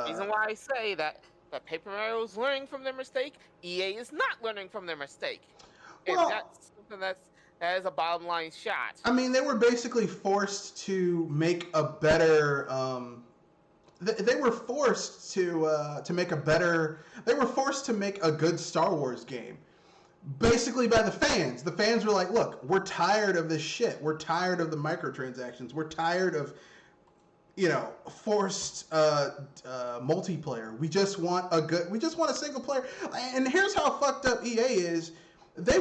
reason why I say that Paper Mario is learning from their mistake, EA is not learning from their mistake. Well, and that's something that is a bottom line shot. I mean, they were basically forced to make a better, they were forced to make a better. They were forced to make a good Star Wars game, basically by the fans. The fans were like, "Look, we're tired of this shit. We're tired of the microtransactions. We're tired of, you know, forced multiplayer. We just want a single player." And here's how fucked up EA is. They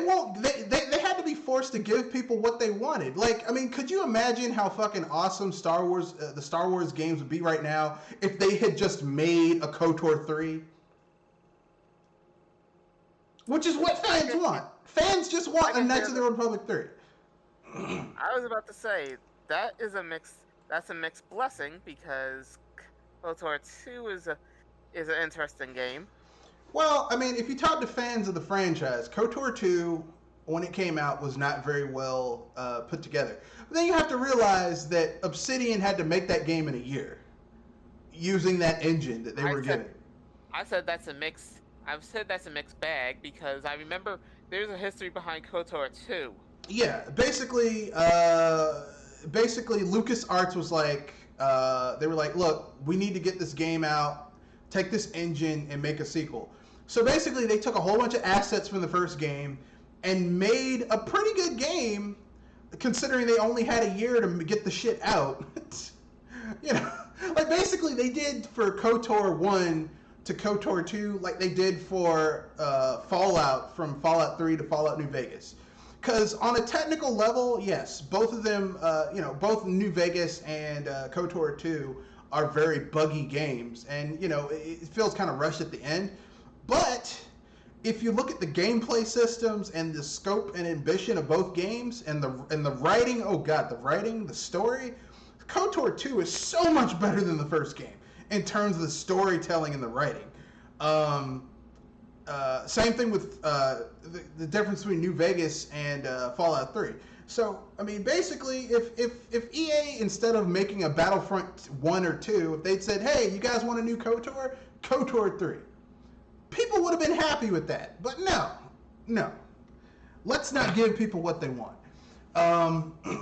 had to be forced to give people what they wanted. Like, I mean, could you imagine how fucking awesome the Star Wars games would be right now if they had just made a KOTOR 3? Which is what fans want. Fans just want a Knights of the Old Republic 3. I was about to say, that's a mixed blessing, because KOTOR 2 is an interesting game. Well, I mean, if you talk to fans of the franchise, KOTOR 2, when it came out, was not very well put together. But then you have to realize that Obsidian had to make that game in a year, using that engine that they were given. I've said that's a mixed bag, because I remember there's a history behind KOTOR 2. Yeah, basically, LucasArts was like, they were like, look, we need to get this game out, take this engine, and make a sequel. So basically, they took a whole bunch of assets from the first game and made a pretty good game, considering they only had a year to get the shit out. You know, like basically they did for KOTOR 1 to KOTOR 2 like they did for Fallout, from Fallout 3 to Fallout New Vegas. Because on a technical level, yes, both of them, you know, both New Vegas and KOTOR 2 are very buggy games, and you know, it feels kind of rushed at the end. But if you look at the gameplay systems and the scope and ambition of both games, and the writing, oh god, the writing, the story, KOTOR 2 is so much better than the first game in terms of the storytelling and the writing. Same thing with the difference between New Vegas and Fallout 3. So, I mean, basically, if EA, instead of making a Battlefront 1 or 2, if they'd said, hey, you guys want a new KOTOR? KOTOR 3. People would have been happy with that. But no. Let's not give people what they want.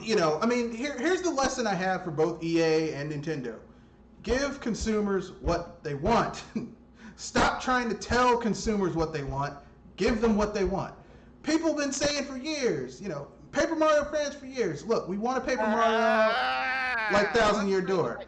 You know, I mean, here's the lesson I have for both EA and Nintendo. Give consumers what they want. Stop trying to tell consumers what they want. Give them what they want. People have been saying for years, you know, Paper Mario fans for years, look, we want a Paper Mario like Thousand Year Door.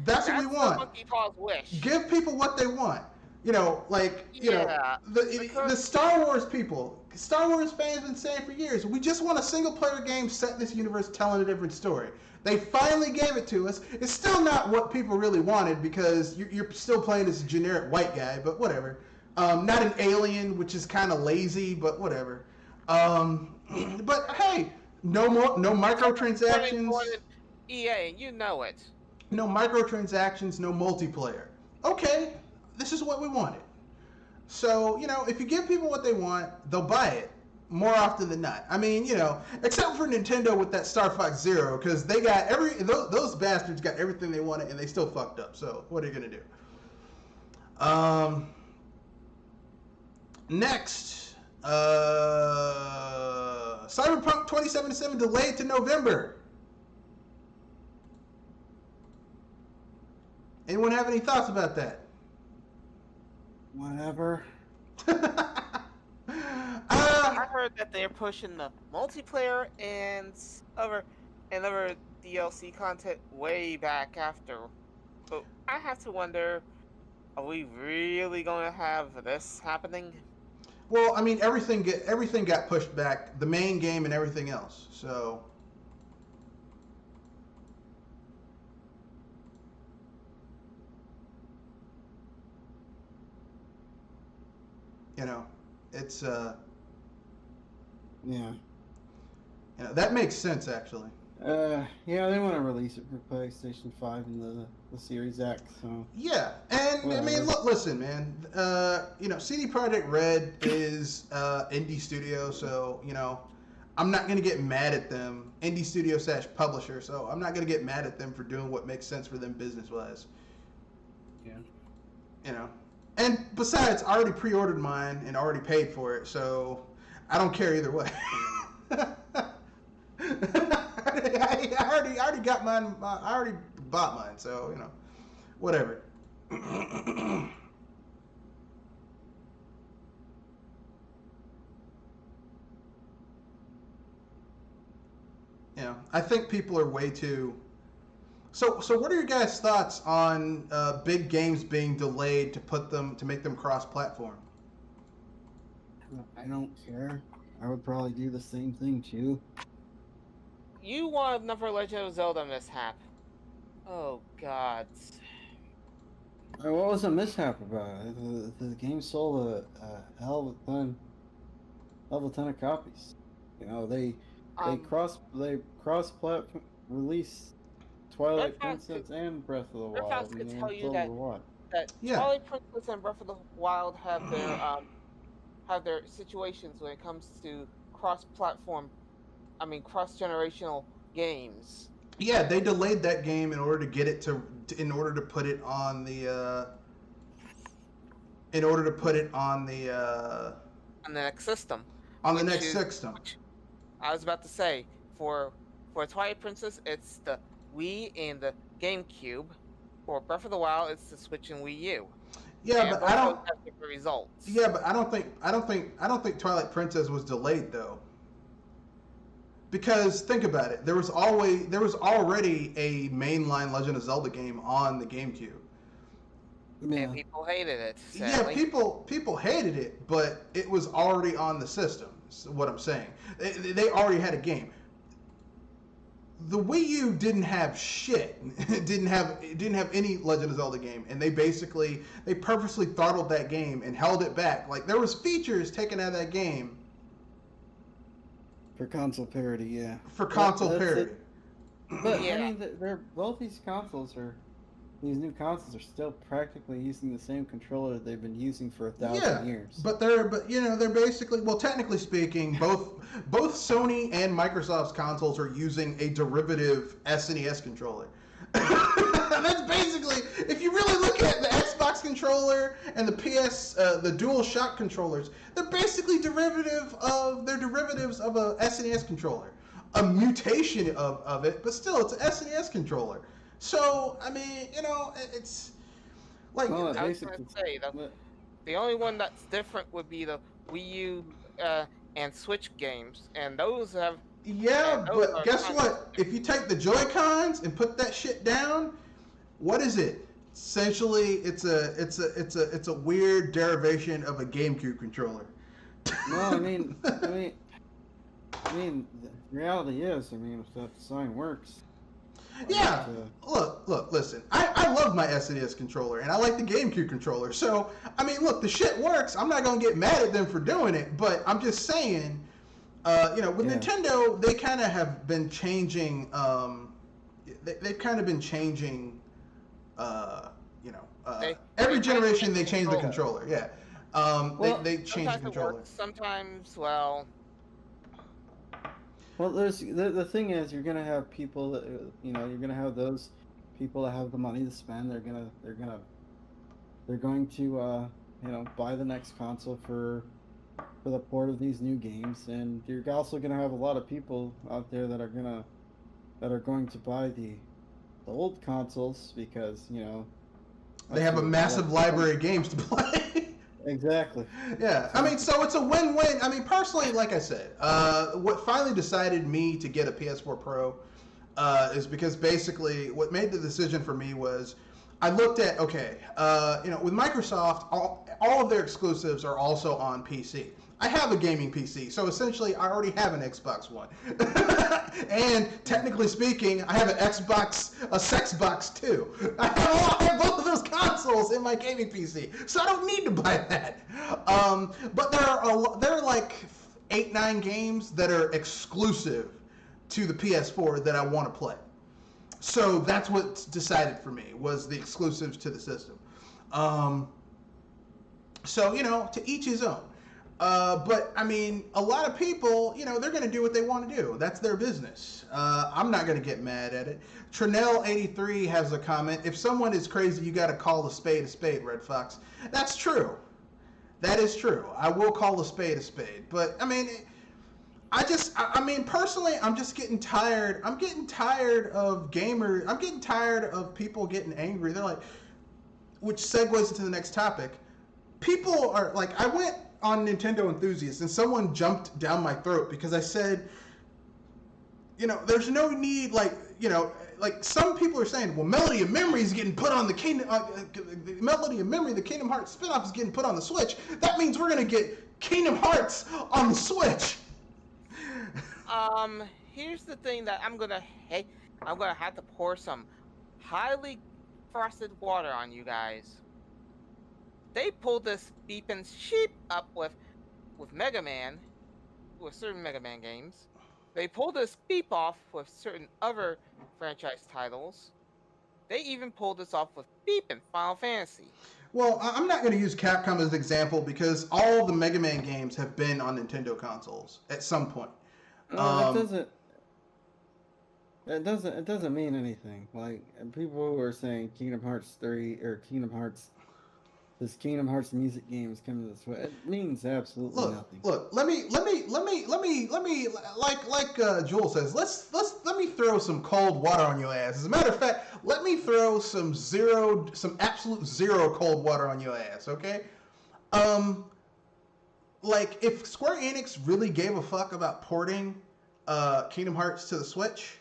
That's what we want. Monkey Paws wish. Give people what they want. You know, like, you know, the Star Wars people, Star Wars fans have been saying for years, we just want a single-player game set in this universe telling a different story. They finally gave it to us. It's still not what people really wanted, because you're still playing this generic white guy, but whatever. Not an alien, which is kind of lazy, but whatever. But hey, no microtransactions. EA, you know it. No microtransactions, no multiplayer. Okay, this is what we wanted. So, you know, if you give people what they want, they'll buy it more often than not. I mean, you know, except for Nintendo with that Star Fox Zero, because they got those bastards got everything they wanted and they still fucked up. So, what are you gonna do? Next, Cyberpunk 2077 delayed to November. Anyone have any thoughts about that? Whatever. I heard that they're pushing the multiplayer and other DLC content way back after. But I have to wonder, are we really going to have this happening? Well, I mean, everything got pushed back, the main game and everything else. So, you know, it's Yeah. that makes sense actually. Yeah, they want to release it for PlayStation 5 and the Series X. So Yeah, and I mean, Whatever. listen, man. CD Projekt Red is indie studio, so I'm not gonna get mad at them. Indie studio / publisher, so I'm not gonna get mad at them for doing what makes sense for them business wise. yeah. And besides, I already pre-ordered mine and already paid for it, so I don't care either way. I already got mine. I already bought mine, so whatever. I think people are way too. So what are your guys' thoughts on big games being delayed to make them cross-platform? I don't care. I would probably do the same thing too. You want another Legend of Zelda mishap? Oh God. What was a mishap about it? The game sold a hell of a ton of copies. They cross platform release Twilight Red Fox Princess and Breath of the Red Wild. Fox could tell you sold that a lot. Yeah. Twilight Princess and Breath of the Wild have their situations when it comes to cross-platform, cross-generational games. Yeah, they delayed that game in order to get it in order to put it on the On the next system. on the Which next is- system. which I was about to say, for Twilight Princess, it's the Wii and the GameCube. For Breath of the Wild, it's the Switch and Wii U. Yeah, And but both I of don't. those have different results. Yeah, but I don't think Twilight Princess was delayed though. Because think about it, there was already a mainline Legend of Zelda game on the GameCube. Yeah. And people hated it. Yeah, Sadly. people hated it, but it was already on the system. Is what I'm saying. They already had a game. The Wii U didn't have shit. It didn't have any Legend of Zelda game, and they purposely throttled that game and held it back. Like there was features taken out of that game For console parity, yeah. for console That's parity. it. But Yeah. I mean, both these new consoles are still practically using the same controller they've been using for 1,000 years. But they're basically, well, technically speaking, both Sony and Microsoft's consoles are using a derivative SNES controller. That's basically, if you really look at the Xbox controller and the the DualShock controllers, they're basically derivatives of a SNES controller, a mutation of it, but still, it's an SNES controller. So I mean, it's like Well, I was basically, going to say, the only one that's different would be the Wii U and Switch games. And those have... yeah, and those but are guess kind what? of- If you take the Joy-Cons and put that shit down, what is it? Essentially, it's a weird derivation of a GameCube controller. no, I mean, the reality is, if that design works. Yeah. but, Look, listen. I love my SNES controller, and I like the GameCube controller. So, I mean, look, the shit works. I'm not going to get mad at them for doing it, but I'm just saying, with Yeah. Nintendo, they kind of have been changing, they've kind of been changing, every generation they change the controller. Yeah. They change the Sometimes it controller. works, sometimes, well... Well, there's the thing is, you're gonna have people that you're gonna have those people that have the money to spend. They're going to buy the next console for for the port of these new games, and you're also going to have a lot of people out there that are going to buy the old consoles because They have a massive library of games to play. Exactly. Yeah, I mean, so it's a win-win. I mean, personally, like I said, what finally decided me to get a PS4 Pro is because basically what made the decision for me was I looked at, okay, with Microsoft, all of their exclusives are also on PC. I have a gaming PC, so essentially I already have an Xbox One. And technically speaking, I have a Sexbox too. I have both of those consoles in my gaming PC, so I don't need to buy that. But there are like 8-9 games that are exclusive to the PS4 that I want to play. So that's what decided for me was the exclusives to the system. So to each his own. But I mean, a lot of people, they're going to do what they want to do. That's their business. I'm not going to get mad at it. Trinell83 has a comment. If someone is crazy, you got to call a spade, Red Fox. That's true. That is true. I will call a spade. But I mean, personally, I'm just getting tired. I'm getting tired of gamers. I'm getting tired of people getting angry. They're like, which segues into the next topic. People are like, I went on Nintendo Enthusiast and someone jumped down my throat because I said, there's no need, like some people are saying, well, Melody of Memory is getting put on the Kingdom Hearts spinoff is getting put on the Switch. That means we're going to get Kingdom Hearts on the Switch. Here's the thing that I'm gonna have to pour some highly frosted water on you guys. They pulled this beeping sheep up with Mega Man, with certain Mega Man games. They pulled this beep off with certain other franchise titles. They even pulled this off with Beep in Final Fantasy. Well, I'm not going to use Capcom as an example because all the Mega Man games have been on Nintendo consoles at some point. Well, it doesn't mean anything. Like people who are saying Kingdom Hearts 3 or Kingdom Hearts music game is coming to the Switch. It means absolutely nothing. Look, let me like Jewel says, let me throw some cold water on your ass. As a matter of fact, let me throw some absolute zero cold water on your ass, okay? Like if Square Enix really gave a fuck about porting Kingdom Hearts to the Switch,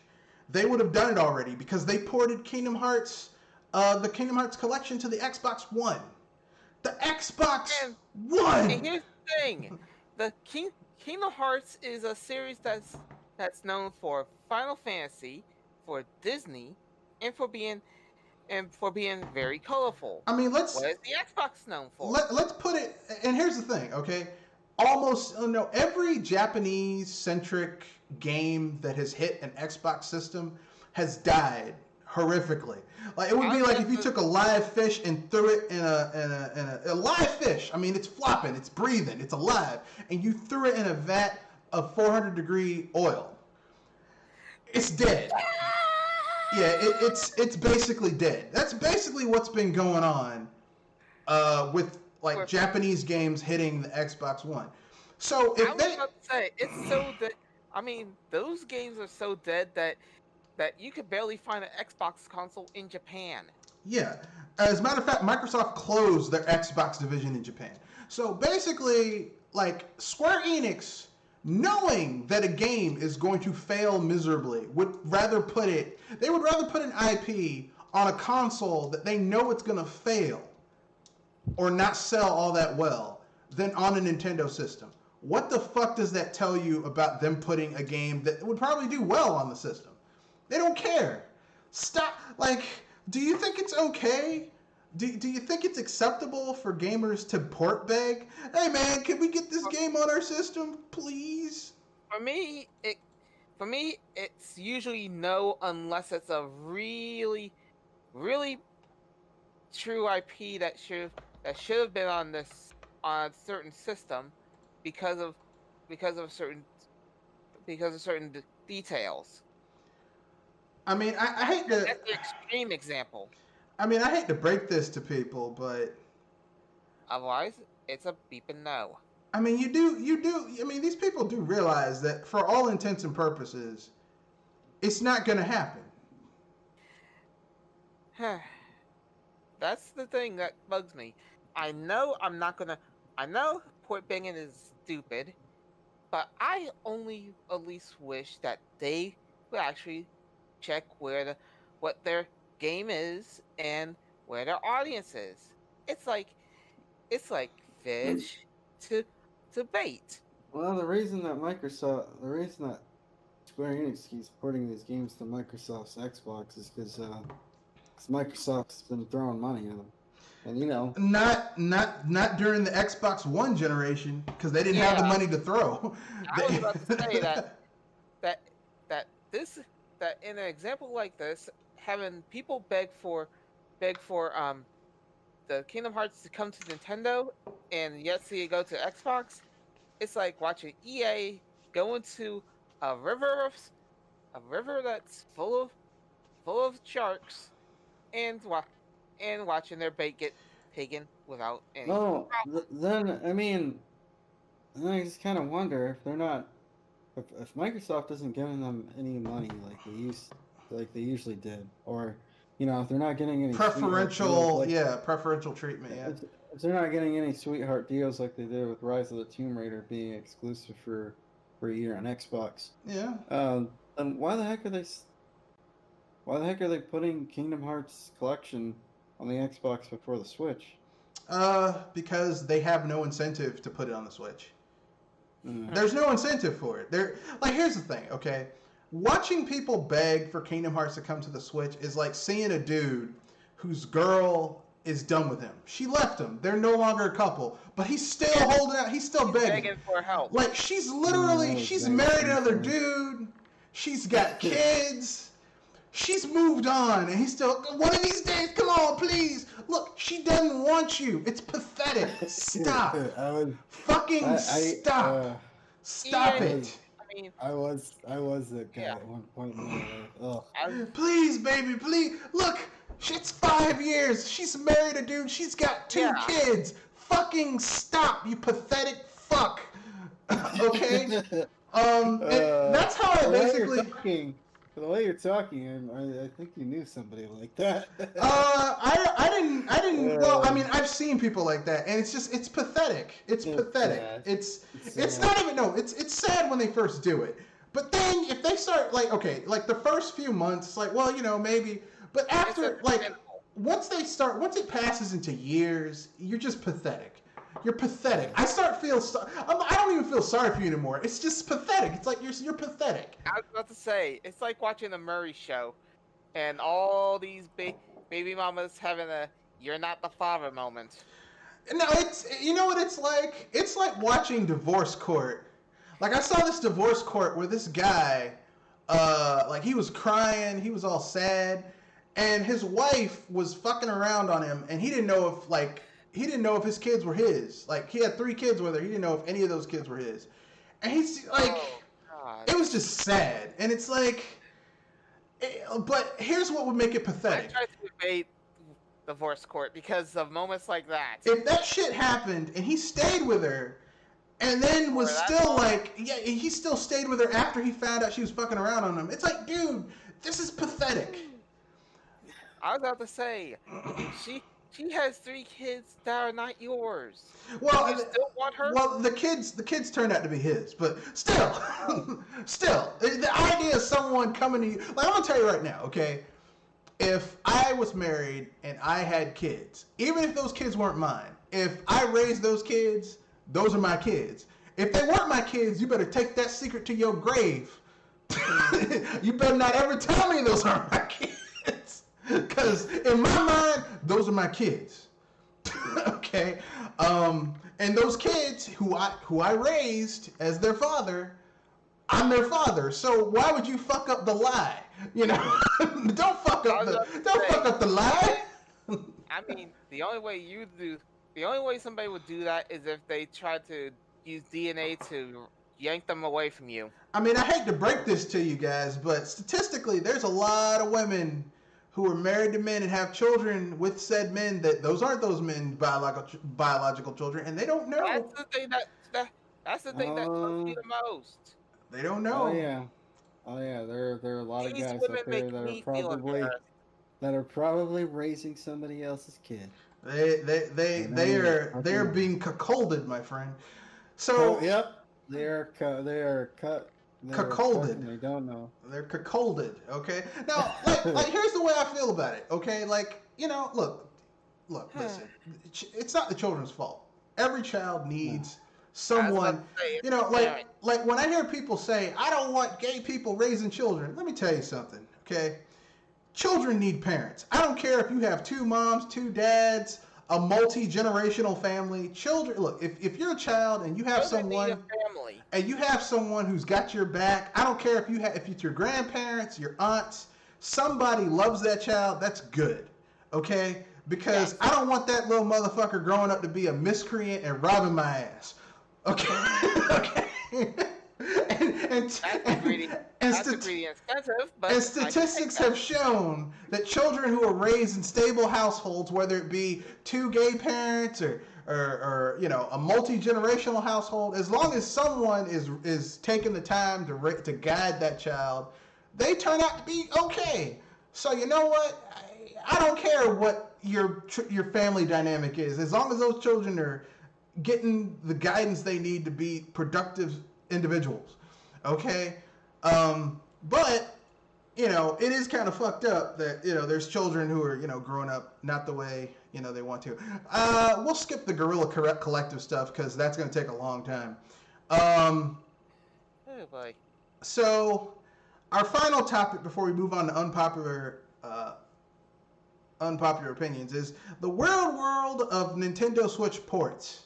they would have done it already because they ported Kingdom Hearts, the Kingdom Hearts collection to the Xbox One. The Xbox One! And here's the thing. The Kingdom Hearts is a series that's known for Final Fantasy, for Disney, and for being very colorful. I mean, what is the Xbox known for? Let's put it, and here's the thing, okay? Every Japanese-centric game that has hit an Xbox system has died horrifically. Like it would be like if you took a live fish and threw it in a live fish. I mean, it's flopping, it's breathing, it's alive, and you threw it in a vat of 400-degree oil. It's dead. Yeah, it's basically dead. That's basically what's been going on with like Japanese games hitting the Xbox One. So if I was about to say it's so dead. I mean, those games are so dead that you could barely find an Xbox console in Japan. Yeah. As a matter of fact, Microsoft closed their Xbox division in Japan. So basically, like Square Enix, knowing that a game is going to fail miserably, would rather put an IP on a console that they know it's going to fail or not sell all that well than on a Nintendo system. What the fuck does that tell you about them putting a game that would probably do well on the system? They don't care. Stop. Like, do you think it's okay? Do you think it's acceptable for gamers to port beg? Hey man, can we get this game on our system, please? For me, it's usually no, unless it's a really, really true IP that should have been on a certain system because of certain details. I mean, I hate to. That's an extreme example. I mean, I hate to break this to people, but otherwise, it's a beeping no. I mean, you do. I mean, these people do realize that for all intents and purposes, it's not going to happen. That's the thing that bugs me. I know I'm not gonna. I know port banging is stupid, but I only at least wish that they would actually check what their game is and where their audience is. It's like it's like fish to bait. Well, the reason that Square Enix keeps porting these games to Microsoft's Xbox is because Microsoft's been throwing money at them, and you know. Not during the Xbox One generation because they didn't have the Yeah. money to throw. I was about to say that this that in an example like this, having people beg for the Kingdom Hearts to come to Nintendo and yet see it go to Xbox, it's like watching EA go into a river that's full of sharks and watching their bait get taken without any. No, then I mean, then I just kind of wonder if they're not, if Microsoft isn't giving them any money like they usually did, or you know, if they're not getting any Preferential, sweetheart preferential treatment. Yeah. deals, if they're not getting any sweetheart deals like they did with Rise of the Tomb Raider being exclusive for a year on Xbox, Yeah. then why the heck are they putting Kingdom Hearts Collection on the Xbox before the Switch? Because they have no incentive to put it on the Switch. Mm. There's no incentive for it. Here's the thing, okay? Watching people beg for Kingdom Hearts to come to the Switch is like seeing a dude whose girl is done with him. She left him. They're no longer a couple, but he's still holding out. He's still begging. For help. Like she's literally, she's married another dude. She's got kids. She's moved on, and he's still. One of these days, come on, please. Look, she doesn't want you. It's pathetic. Stop. Fucking stop. Stop Ian, it. I mean, I was that guy at one point in my life. Ugh. Please, baby, please. Look, it's 5 years. She's married a dude. She's got 2 kids. Fucking stop, you pathetic fuck. Okay? And that's how I basically. The way you're talking, I think you knew somebody like that. I didn't. Well, I mean, I've seen people like that, and it's pathetic. It's pathetic. Sad. It's not even. No, it's sad when they first do it, but then if they start like the first few months, it's like, well, you know, maybe, but after once it passes into years, you're just pathetic. You're pathetic. I don't even feel sorry for you anymore. It's just pathetic. It's like you're pathetic. I was about to say, it's like watching the Murray Show, and all these baby mamas having a "you're not the father" moment. No, you know what it's like? It's like watching Divorce Court. Like I saw this Divorce Court where this guy, like he was crying, he was all sad, and his wife was fucking around on him, and he didn't know if his kids were his. Like he had 3 kids with her, he didn't know if any of those kids were his, and he's like, it was just sad, and it's like, but here's what would make it pathetic. I tried to debate Divorce Court because of moments like that. If that shit happened and he stayed with her, and then was still like, yeah, he still stayed with her after he found out she was fucking around on him. It's like, dude, this is pathetic. I was about to say, she has 3 kids that are not yours. Well, you still want her? Well, the kids turned out to be his, but still, the idea of someone coming to you, like I'm gonna tell you right now, okay? If I was married and I had kids, even if those kids weren't mine, if I raised those kids, those are my kids. If they weren't my kids, you better take that secret to your grave. You better not ever tell me those aren't my kids. Because in my mind, those are my kids. Okay? And those kids who I raised as their father, I'm their father. So why would you fuck up the lie? You know? Don't fuck up the lie. I mean, the only way somebody would do that is if they tried to use DNA to yank them away from you. I mean, I hate to break this to you guys, but statistically, there's a lot of women who are married to men and have children with said men that those aren't those men biological children, and they don't That's know. the thing that's the thing that bugs me Oh, the most. They don't oh know. yeah, oh yeah. There are a lot of These guys women out there make me feel embarrassed. that are probably raising somebody else's kid. They're Fucking being cuckolded, my friend. So Yep, they are cut. They are cut, cuckolded. and they don't know. They're cuckolded. Okay. Now, like here's the way I feel about it. Okay. Like look. Listen. It's not the children's fault. Every child needs I was about someone. to say, it's You know, the parent. like when I hear people say, "I don't want gay people raising children." Let me tell you something. Okay. Children need parents. I don't care if you have two moms, two dads, a multi-generational family. Children, look, if you're a child and you have Children need a someone family. and you have someone who's got your back, I don't care if it's your grandparents, your aunts, somebody loves that child, that's good. Okay? Because Yes. I don't want that little motherfucker growing up to be a miscreant and robbing my ass. Okay? Okay? and, That's a greedy, and that's a greedy incentive, but and I can take statistics that. have shown that children who are raised in stable households, whether it be two gay parents or a multi-generational household, as long as someone is taking the time to guide that child, they turn out to be okay. So you know what? I don't care what your family dynamic is, as long as those children are getting the guidance they need to be productive individuals. Okay? But it is kind of fucked up that there's children who are growing up not the way they want to. We'll skip the Gorilla Collective stuff because that's going to take a long time. Oh boy. So our final topic before we move on to unpopular opinions is the world of Nintendo Switch ports.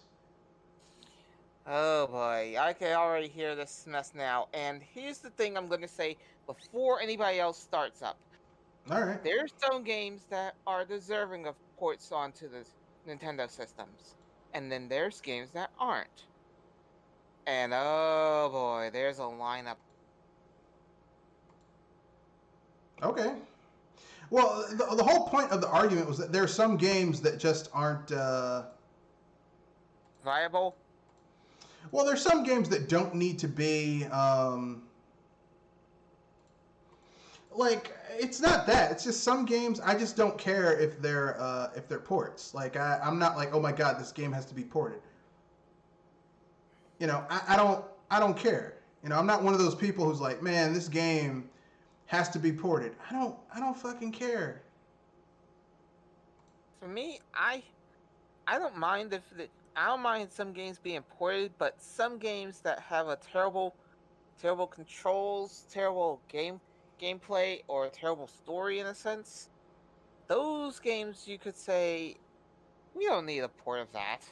Oh boy, I can already hear this mess now. And here's the thing I'm going to say before anybody else starts up. All right. There's some games that are deserving of ports onto the Nintendo systems, and then there's games that aren't. And oh boy, there's a lineup. Okay. Well, the whole point of the argument was that there are some games that just aren't. Viable? Well, there's some games that don't need to be. Like it's not that. It's just some games I just don't care if they're ports. Like I'm not like, oh my god, this game has to be ported. I don't care. I'm not one of those people who's like, man, this game has to be ported. I don't fucking care. For me, I don't mind I don't mind some games being ported, but some games that have a terrible controls, terrible gameplay, or a terrible story in a sense, those games you could say we don't need a port of that.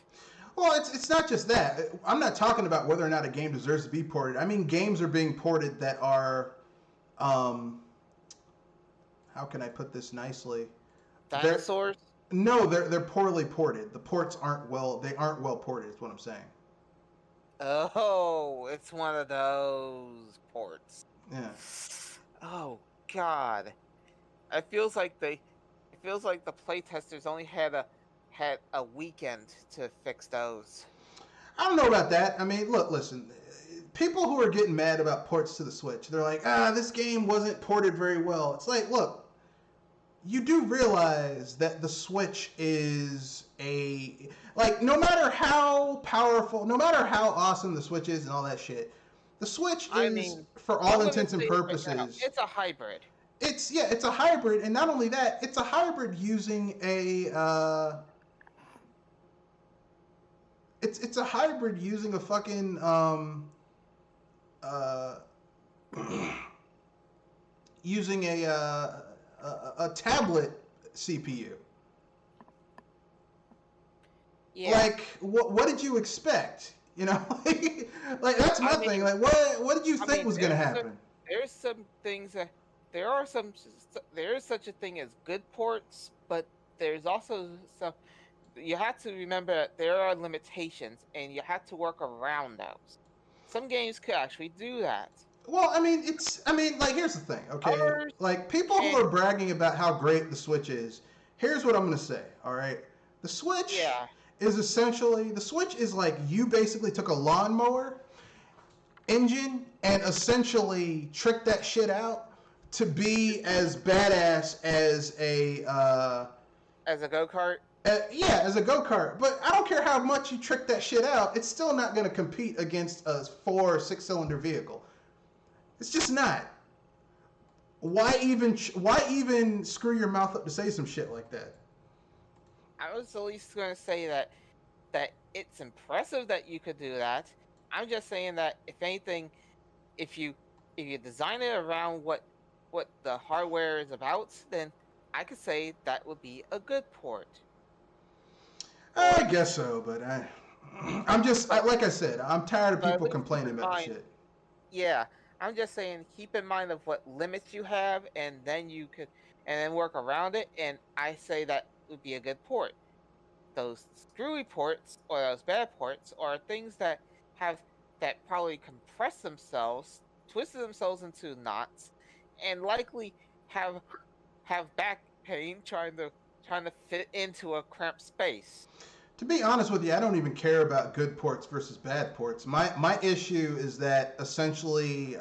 Well, it's not just that. I'm not talking about whether or not a game deserves to be ported. I mean, games are being ported that are, how can I put this nicely? Dinosaurs? No, they're poorly ported. The ports aren't well ported. Is what I'm saying. Oh, it's one of those ports. Yeah. Oh God, it feels like the playtesters only had a weekend to fix those. I don't know about that. I mean, listen. People who are getting mad about ports to the Switch, they're like, this game wasn't ported very well. It's like, look, you do realize that the Switch is no matter how powerful, no matter how awesome the Switch is and all that shit, the Switch is, for all intents and purposes, it's a hybrid. It's a hybrid, and not only that, it's a hybrid using a it's a hybrid using a fucking using a tablet CPU. Yeah. Like, what did you expect? Like that's my thing. Like, what did you think was gonna happen? There's some things that there is such a thing as good ports, but there's also some. You have to remember that there are limitations, and you have to work around those. Some games could actually do that. Well, I mean, like, here's the thing, okay? Ours Like, people who can, are bragging about how great the Switch is, here's what I'm gonna say, all right? The Switch yeah, the Switch is like you basically took a lawnmower engine and essentially tricked that shit out to be as badass as as a go kart. yeah, as a go kart. But I don't care how much you trick that shit out, it's still not going to compete against a 4 or 6 cylinder vehicle. It's just not. Why even screw your mouth up to say some shit like that? I was at least going to say that it's impressive that you could do that. I'm just saying that if anything, if you design it around what the hardware is about, then I could say that would be a good port. I guess so, but I'm just like I said, I'm tired of But at people least keep complaining in about the mind, shit. yeah, I'm just saying keep in mind of what limits you have, and then you could and then work around it. And I say that would be a good port. Those screwy ports or those bad ports are things that have that probably compress themselves, twisted themselves into knots, and likely have back pain trying to fit into a cramped space. To be honest with you, I don't even care about good ports versus bad ports. My issue is that essentially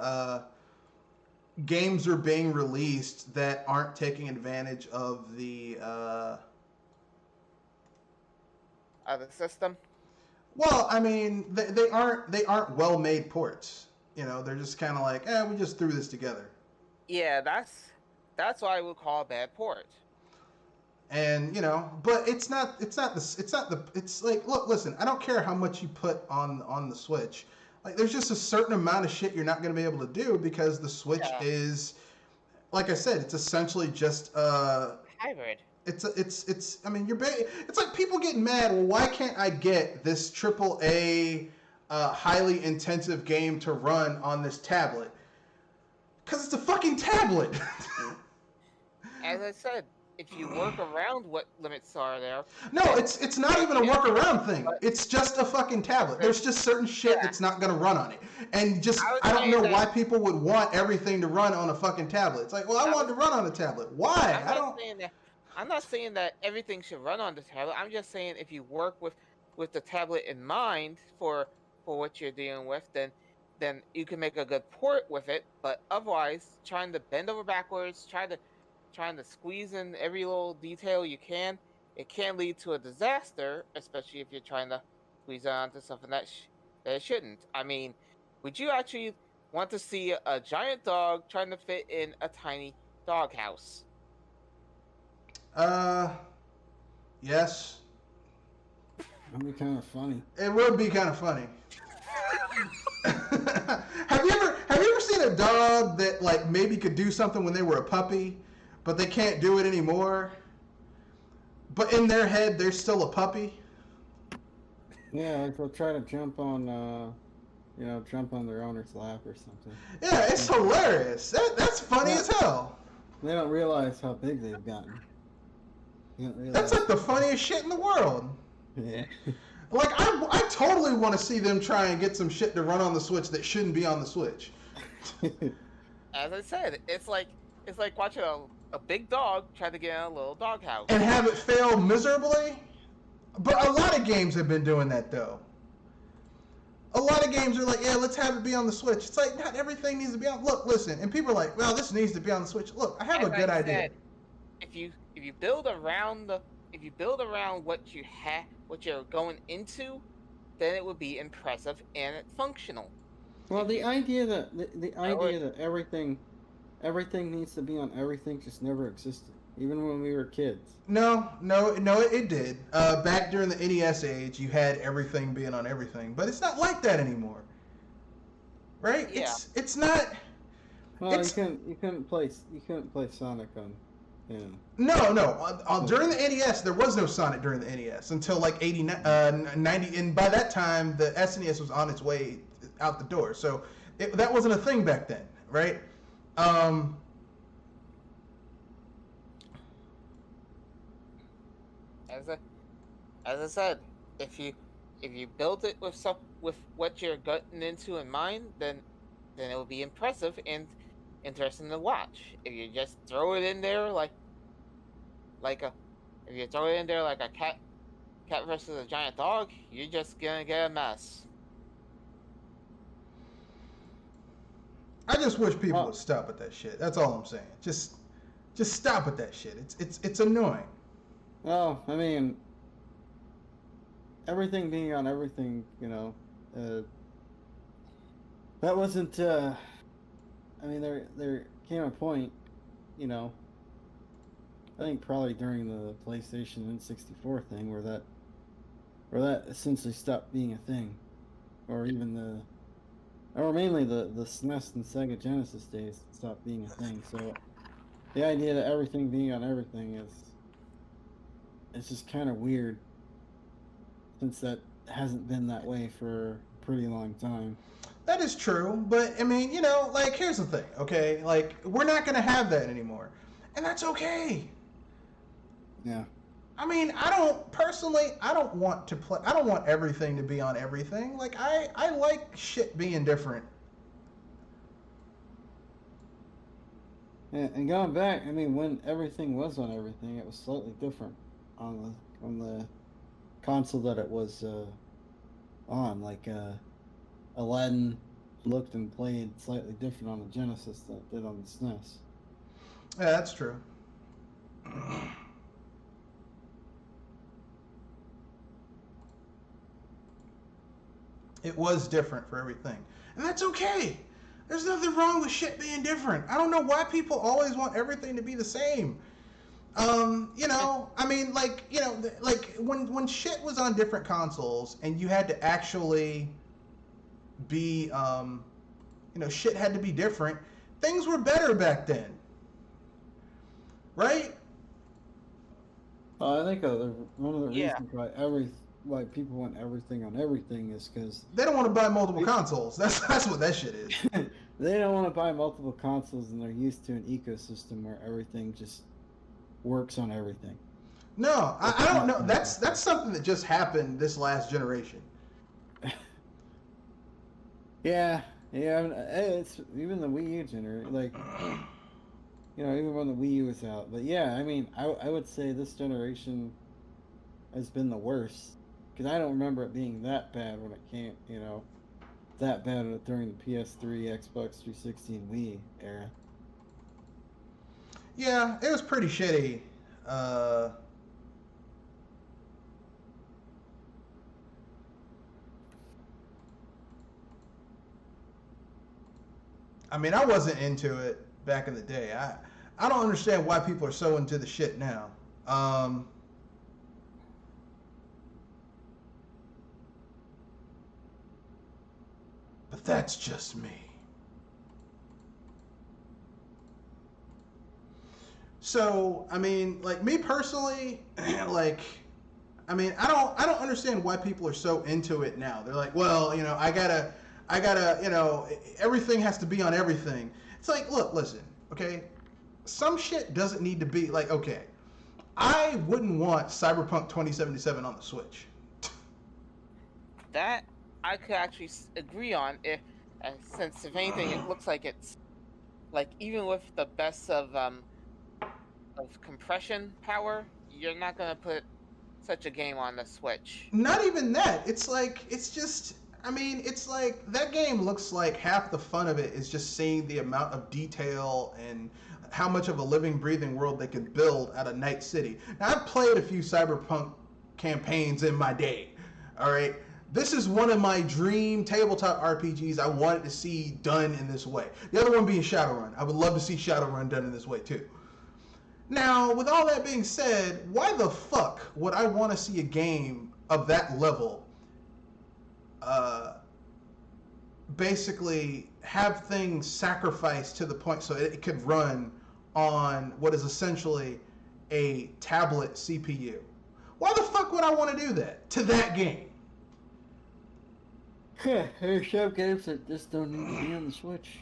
games are being released that aren't taking advantage of The system. well, I mean, they aren't well made ports. You know, they're just kind of like, we just threw this together. Yeah, that's what I would call a bad port. And but it's like, look, listen, I don't care how much you put on the Switch. Like, there's just a certain amount of shit you're not going to be able to do because the Switch Yeah, is, like I said, it's essentially just hybrid. it's I mean, it's like people getting mad. Well, why can't I get this triple A highly intensive game to run on this tablet? Because it's a fucking tablet. As I said, if you work around what limits are there, No, then it's not even a yeah, workaround thing. but It's just a fucking tablet. there's There's just certain shit yeah. that's not gonna run on it. And just I would I don't say know why that people would want everything to run on a fucking tablet. It's like, well, I I want was it to run on a tablet. Why? I'm I not don't. saying that everything should run on the tablet. I'm just saying if you work with the tablet in mind for what you're dealing with, then you can make a good port with it. But otherwise, trying to bend over backwards, trying to squeeze in every little detail you can, it can lead to a disaster, especially if you're trying to squeeze it onto something that it shouldn't. I mean, would you actually want to see a giant dog trying to fit in a tiny doghouse? Uh, yes, That'd be kind of funny. it would be kind of funny. Have you ever seen a dog that like maybe could do something when they were a puppy, but they can't do it anymore? But in their head, they're still a puppy. Yeah, like they'll try to jump on their owner's lap or something. Yeah, it's hilarious. That's funny Yeah. as hell. They don't realize how big they've gotten. They don't That's realize. like the funniest shit in the world. Yeah. Like, I totally want to see them try and get some shit to run on the Switch that shouldn't be on the Switch. As I said, it's like watching a big dog try to get in a little doghouse. And have it fail miserably. But a lot of games have been doing that, though. A lot of games are like, yeah, let's have it be on the Switch. It's like, not everything needs to be on. Look, listen, and people are like, well, this needs to be on the Switch. Look, I have As a good I idea. said, if you build around what you have what you're going into, then it would be impressive and functional. Well, If the you idea that the Oh, idea that everything needs to be on everything just never existed, even when we were kids. No, it did. Back during the NES age, you had everything being on everything, but it's not like that anymore, right? Yeah. It's not. Well, It's- you couldn't play Sonic on, you know. No. During the NES, there was no Sonic during the NES until like 90, and by that time, the SNES was on its way out the door. So that wasn't a thing back then, right? as I said, if you build it with with what you're getting into in mind, then then it would be impressive and interesting to watch. If you just throw it in there like a if you throw it in there like a cat versus a giant dog, you're just gonna get a mess. I just wish people Well, would stop with that shit. That's all I'm saying. Just stop with that shit. It's annoying. well, I mean, everything being on everything, that wasn't. I mean, there came a point, you know. I think probably during the PlayStation N64 thing where that essentially stopped being a thing, or even or mainly the SNES and Sega Genesis days stopped being a thing. So the idea that everything being on everything is it's just kind of weird, since that hasn't been that way for a pretty long time. That is true, but I mean, like here's the thing, okay? Like we're not gonna have that anymore, and that's okay. Yeah. I mean, I don't want to play. I don't want everything to be on everything. Like I like shit being different. And going back, I mean, when everything was on everything, it was slightly different on the console that it was on. Like Aladdin looked and played slightly different on the Genesis than it did on the SNES. Yeah, that's true. It was different for everything, and that's okay. There's nothing wrong with shit being different. I don't know why people always want everything to be the same. I mean, like, like when shit was on different consoles and you had to actually be, shit had to be different. Things were better back then, right? I think one of the Yeah. reasons why people want everything on everything is because They don't want to buy multiple consoles. That's what that shit is. they don't want to buy multiple consoles, and they're used to an ecosystem where everything just works on everything. No, I don't know. That's something that just happened this last generation. Yeah, it's even the Wii U generation, like, even when the Wii U was out. But yeah, I mean, I would say this generation has been the worst, because I don't remember it being that bad when it came, that bad during the PS3, Xbox 360, and Wii era. Yeah, it was pretty shitty. I mean, I wasn't into it back in the day. I don't understand why people are so into the shit now. But that's just me. So, I mean, like me personally, like, I mean, I don't understand why people are so into it now. They're like, well, I gotta, everything has to be on everything. It's like, look, listen, okay, some shit doesn't need to be like, okay, I wouldn't want Cyberpunk 2077 on the Switch. That I could actually agree on since if anything, it looks like it's like even with the best of compression power, you're not gonna put such a game on the Switch. Not even that. It's like, it's just, I mean, it's like that game looks like half the fun of it is just seeing the amount of detail and how much of a living, breathing world they can build out of Night City. Now, I've played a few Cyberpunk campaigns in my day, all right? This is one of my dream tabletop RPGs I wanted to see done in this way. The other one being Shadowrun. I would love to see Shadowrun done in this way, too. Now, with all that being said, why the fuck would I want to see a game of that level basically have things sacrificed to the point so it could run on what is essentially a tablet CPU? Why the fuck would I want to do that to that game? Yeah, there's some games that just don't need to be on the Switch.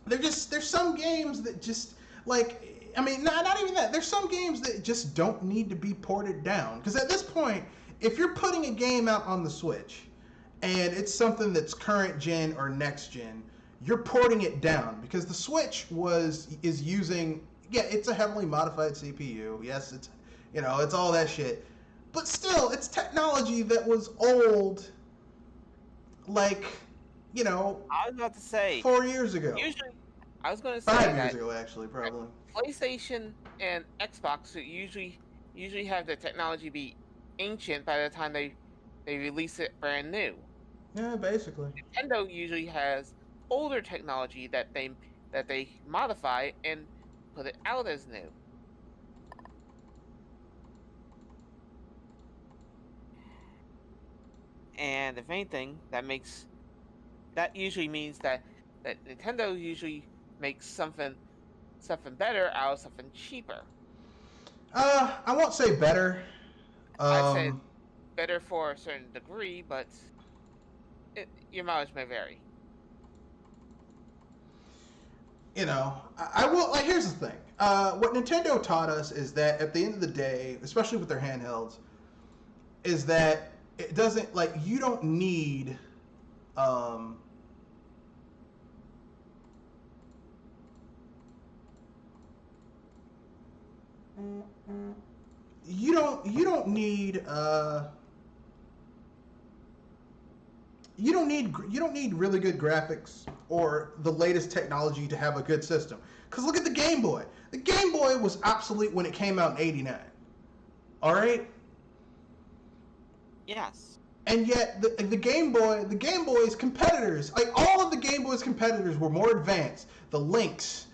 There's some games that just, like, I mean, not even that. There's some games that just don't need to be ported down. Because at this point, if you're putting a game out on the Switch, and it's something that's current gen or next gen, you're porting it down because the Switch is using, yeah, it's a heavily modified CPU. Yes, it's, it's all that shit. But still, it's technology that was old, like, you know, I was about to say, 4 years ago. usually, I was going to say 5 years that ago, actually, probably. PlayStation and Xbox would usually have the technology be ancient by the time they release it brand new. Yeah, basically. Nintendo usually has older technology that they modify and put it out as new. And if anything, that usually means that Nintendo usually makes something better out of something cheaper. I won't say better. I'd say better for a certain degree, but your mileage may vary. I will, like, here's the thing. What Nintendo taught us is that at the end of the day, especially with their handhelds, is that it doesn't, like, you don't need, you don't need really good graphics or the latest technology to have a good system. Because look at the Game Boy. The Game Boy was obsolete when it came out in '89. All right. Yes. And yet the Game Boy's competitors, like all of the Game Boy's competitors, were more advanced. The Lynx,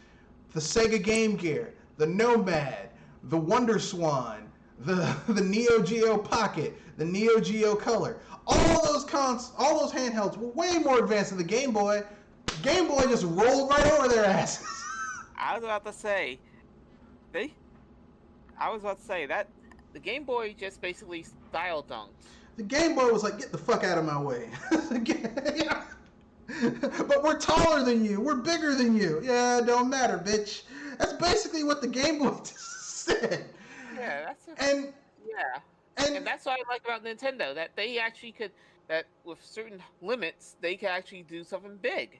the Sega Game Gear, the Nomad, the Wonder Swan, the Neo Geo Pocket, the Neo Geo Color. All those handhelds were way more advanced than the Game Boy. Game Boy just rolled right over their asses. I was about to say that the Game Boy just basically style dunked. The Game Boy was like, get the fuck out of my way. But we're taller than you. We're bigger than you. Yeah, it don't matter, bitch. That's basically what the Game Boy said. Yeah, and that's what I like about Nintendo, that they actually could, that with certain limits, they can actually do something big.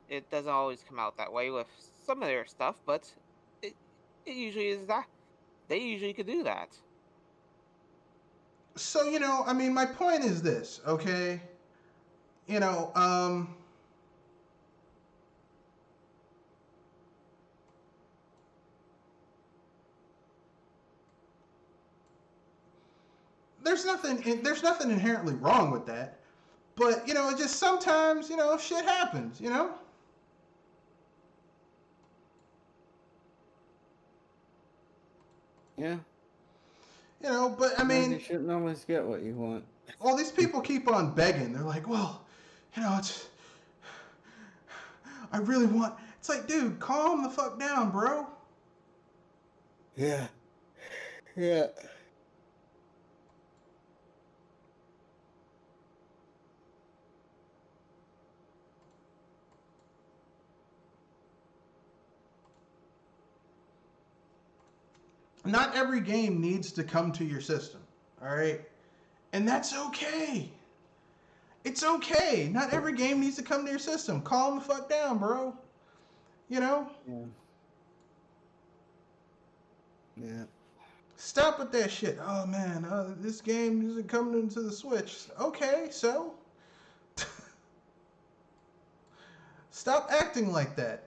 It doesn't always come out that way with some of their stuff, but it usually is that. They usually could do that. So, my point is this, okay? There's nothing inherently wrong with that. But, it just sometimes, shit happens, Yeah. But I mean, you shouldn't always get what you want. All these people keep on begging. They're like, well, I really want. It's like, dude, calm the fuck down, bro. Yeah. Not every game needs to come to your system, all right? And that's okay. It's okay. Not every game needs to come to your system. Calm the fuck down, bro. Yeah. Stop with that shit. Oh man, this game isn't coming into the Switch. Okay, so stop acting like that.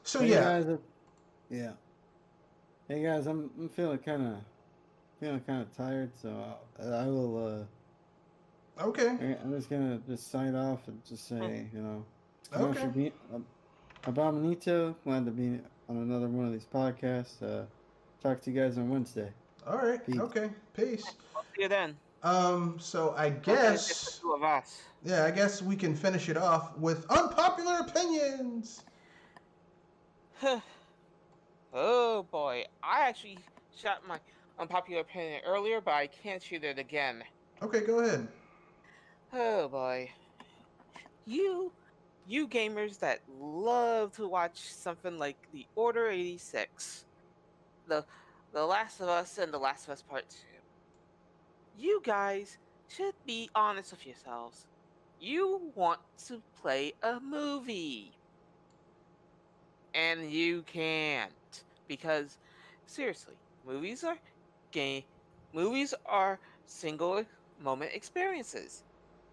So hey yeah. Guys, Hey guys, I'm feeling kind of tired, so I will. Okay. I'm just gonna sign off and just say, Okay. Abominito, glad to be on another one of these podcasts. Talk to you guys on Wednesday. All right. Peace. Okay. Peace. I'll see you then. So I guess. Just the two of us. Yeah, I guess we can finish it off with unpopular opinions. Oh boy, I actually shot my unpopular opinion earlier, but I can't shoot it again. Okay, go ahead. Oh boy. You gamers that love to watch something like The Order 86, the The Last of Us and The Last of Us Part 2. You guys should be honest with yourselves. You want to play a movie. And you can't. Because seriously, game movies are single moment experiences.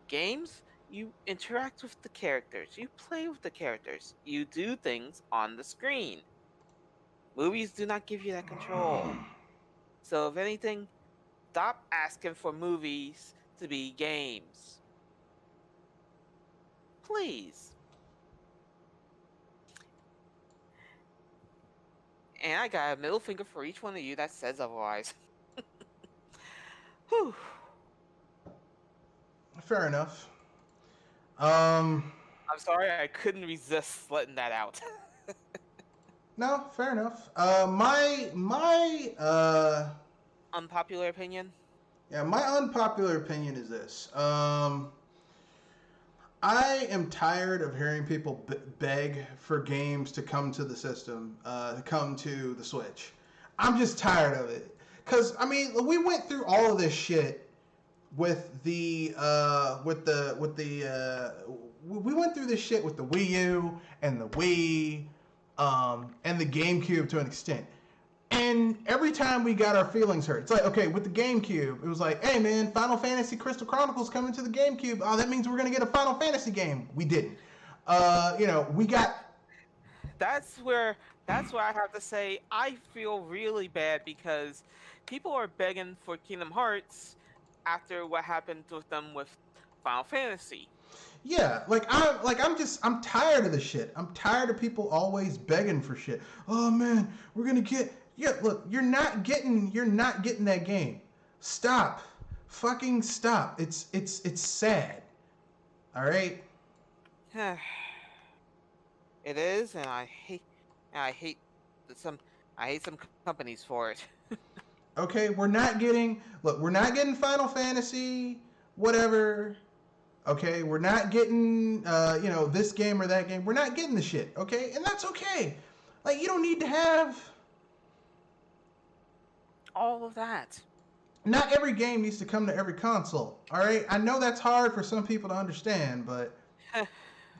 Games, you interact with the characters, you play with the characters, you do things on the screen. Movies do not give you that control. So if anything, stop asking for movies to be games. Please. And I got a middle finger for each one of you that says otherwise. Whew. Fair enough. I'm sorry, I couldn't resist letting that out. No, fair enough. My Unpopular opinion? yeah, my unpopular opinion is this. I am tired of hearing people beg for games to come to the system, to come to the Switch. I'm just tired of it. Cause I mean, we went through all of this shit with the we went through this shit with the Wii U and the Wii, and the GameCube to an extent. And every time we got our feelings hurt, it's like, okay, with the GameCube, it was like, hey man, Final Fantasy Crystal Chronicles coming to the GameCube. Oh, that means we're gonna get a Final Fantasy game. We didn't. We got. That's where I have to say I feel really bad because people are begging for Kingdom Hearts after what happened with them with Final Fantasy. Yeah, I'm tired of this shit. I'm tired of people always begging for shit. Oh man, we're gonna get. Yeah, look, you're not getting that game. Stop, fucking stop. It's sad. All right. It is, and I hate some companies for it. Okay, we're not getting Final Fantasy, whatever. Okay, we're not getting this game or that game. We're not getting the shit. Okay, and that's okay. Like, you don't need to have all of that. Not every game needs to come to every console. All right, I know that's hard for some people to understand, but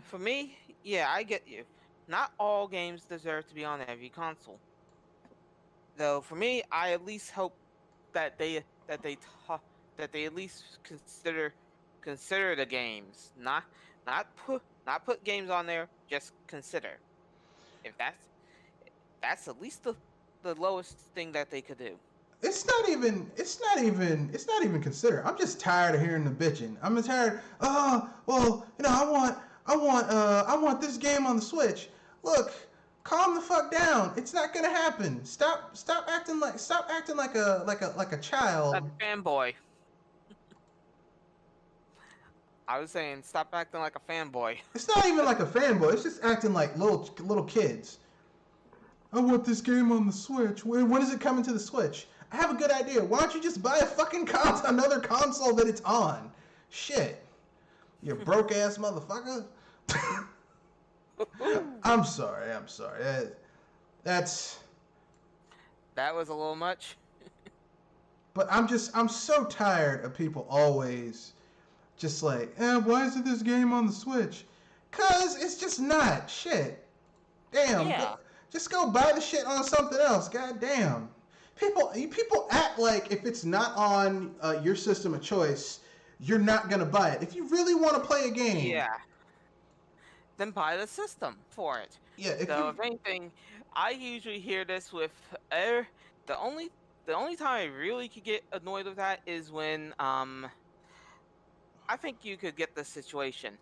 for me, yeah, I get you. Not all games deserve to be on every console. Though for me, I at least hope that they at least consider the games, not put games on there, just consider. If that's at least the lowest thing that they could do. It's not even consider. I'm just tired of hearing the bitching. I'm tired. Oh, well, I want this game on the Switch. Look, calm the fuck down. It's not gonna happen. Stop acting like a child. A fanboy. I was saying, stop acting like a fanboy. It's not even like a fanboy. It's just acting like little kids. I want this game on the Switch. When is it coming to the Switch? I have a good idea. Why don't you just buy a fucking another console that it's on? Shit. You broke ass motherfucker. I'm sorry. That was a little much. But I'm so tired of people always just like, why isn't this game on the Switch? 'Cause it's just not. Shit. Damn. Yeah. Just go buy the shit on something else. God damn. People act like if it's not on your system of choice, you're not gonna buy it. If you really want to play a game, yeah, then buy the system for it. Yeah. If anything, I usually hear this with the only time I really could get annoyed with that is when I think you could get the situation.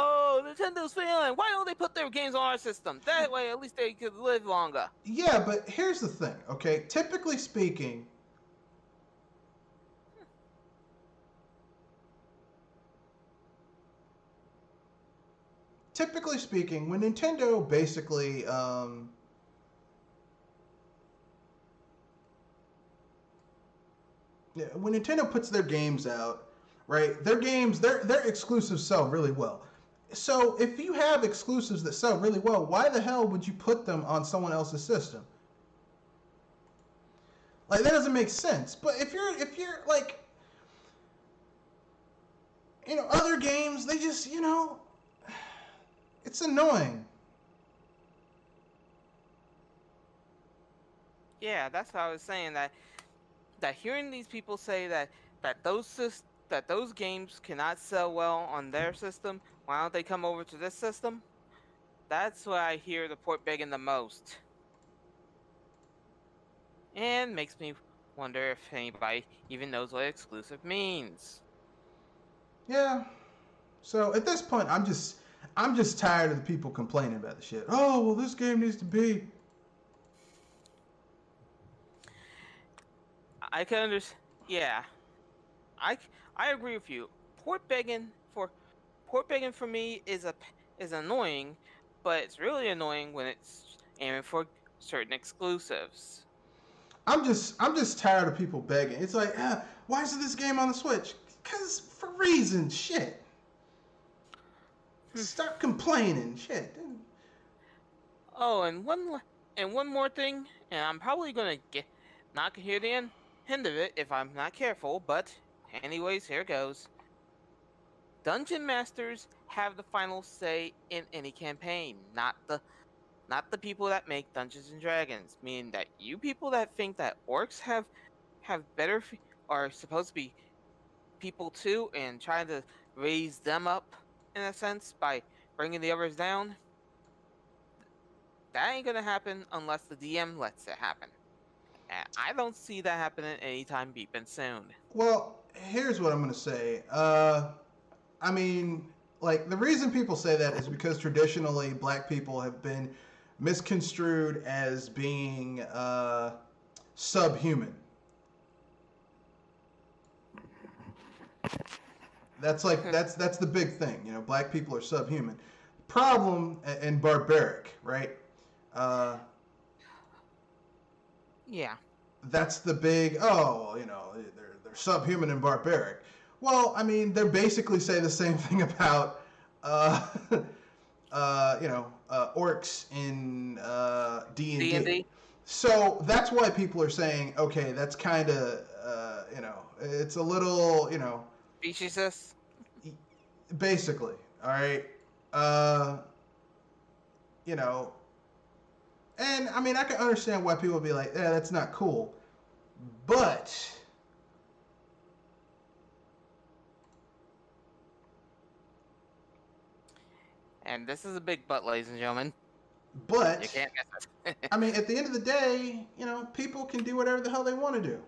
Oh, Nintendo's failing. Why don't they put their games on our system? That way, at least they could live longer. Yeah, but here's the thing, okay? Typically speaking, when Nintendo basically, when Nintendo puts their games out, right? Their exclusives sell really well. So if you have exclusives that sell really well, why the hell would you put them on someone else's system? Like that doesn't make sense. But if you're like, other games, they just, it's annoying. Yeah, that's what I was saying. That hearing these people say that those games cannot sell well on their system, why don't they come over to this system? That's why I hear the port begging the most, and makes me wonder if anybody even knows what exclusive means. Yeah. So at this point, I'm just tired of the people complaining about the shit. Oh well, this game needs to be. I can understand. Yeah, I I agree with you. Port begging for me is annoying, but it's really annoying when it's aiming for certain exclusives. I'm just tired of people begging. It's like, why isn't this game on the Switch? Cause for reasons, shit. Stop complaining, shit. Oh, and one more thing, and I'm probably gonna get not gonna hear the end of it if I'm not careful. But anyways, here goes. Dungeon masters have the final say in any campaign, not the people that make Dungeons and Dragons. Meaning that you people that think that orcs have better are supposed to be people too, and trying to raise them up in a sense by bringing the others down. That ain't gonna happen unless the DM lets it happen. And I don't see that happening anytime beeping soon. Well, here's what I'm gonna say. I mean, like the reason people say that is because traditionally black people have been misconstrued as being subhuman. That's the big thing. Black people are subhuman. Problem and barbaric, right? Uh, Yeah. that's the big. Oh, they're subhuman and barbaric. Well, I mean, they basically say the same thing about uh, orcs in D and D. D&D So that's why people are saying, okay, that's kind of it's a little speciesist. basically, all right. Uh, you know, and I mean, I can understand why people would be like, yeah, that's not cool, but And this is a big butt, ladies and gentlemen. You but can't miss it. I mean, at the end of the day, people can do whatever the hell they want to do.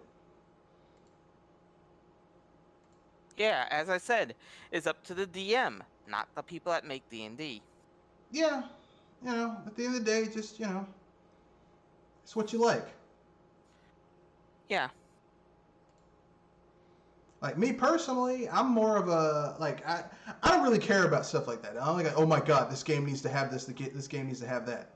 Yeah, as I said, it's up to the DM, not the people that make D&D. Yeah, at the end of the day, just it's what you like. Yeah. Like me personally, I'm more of a like I don't really care about stuff like that. I don't like, oh my god, this game needs to have this. This game needs to have that.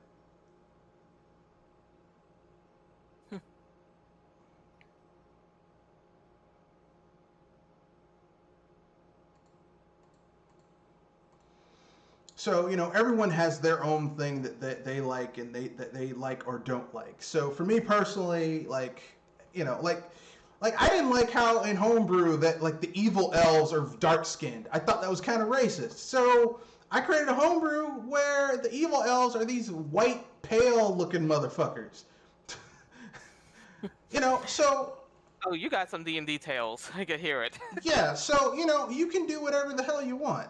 So everyone has their own thing that they like and they like or don't like. So for me personally, like like I didn't like how in Homebrew that like the evil elves are dark skinned. I thought that was kind of racist. So I created a homebrew where the evil elves are these white pale looking motherfuckers. So Oh, you got some D&D tales. I can hear it. yeah, so you can do whatever the hell you want.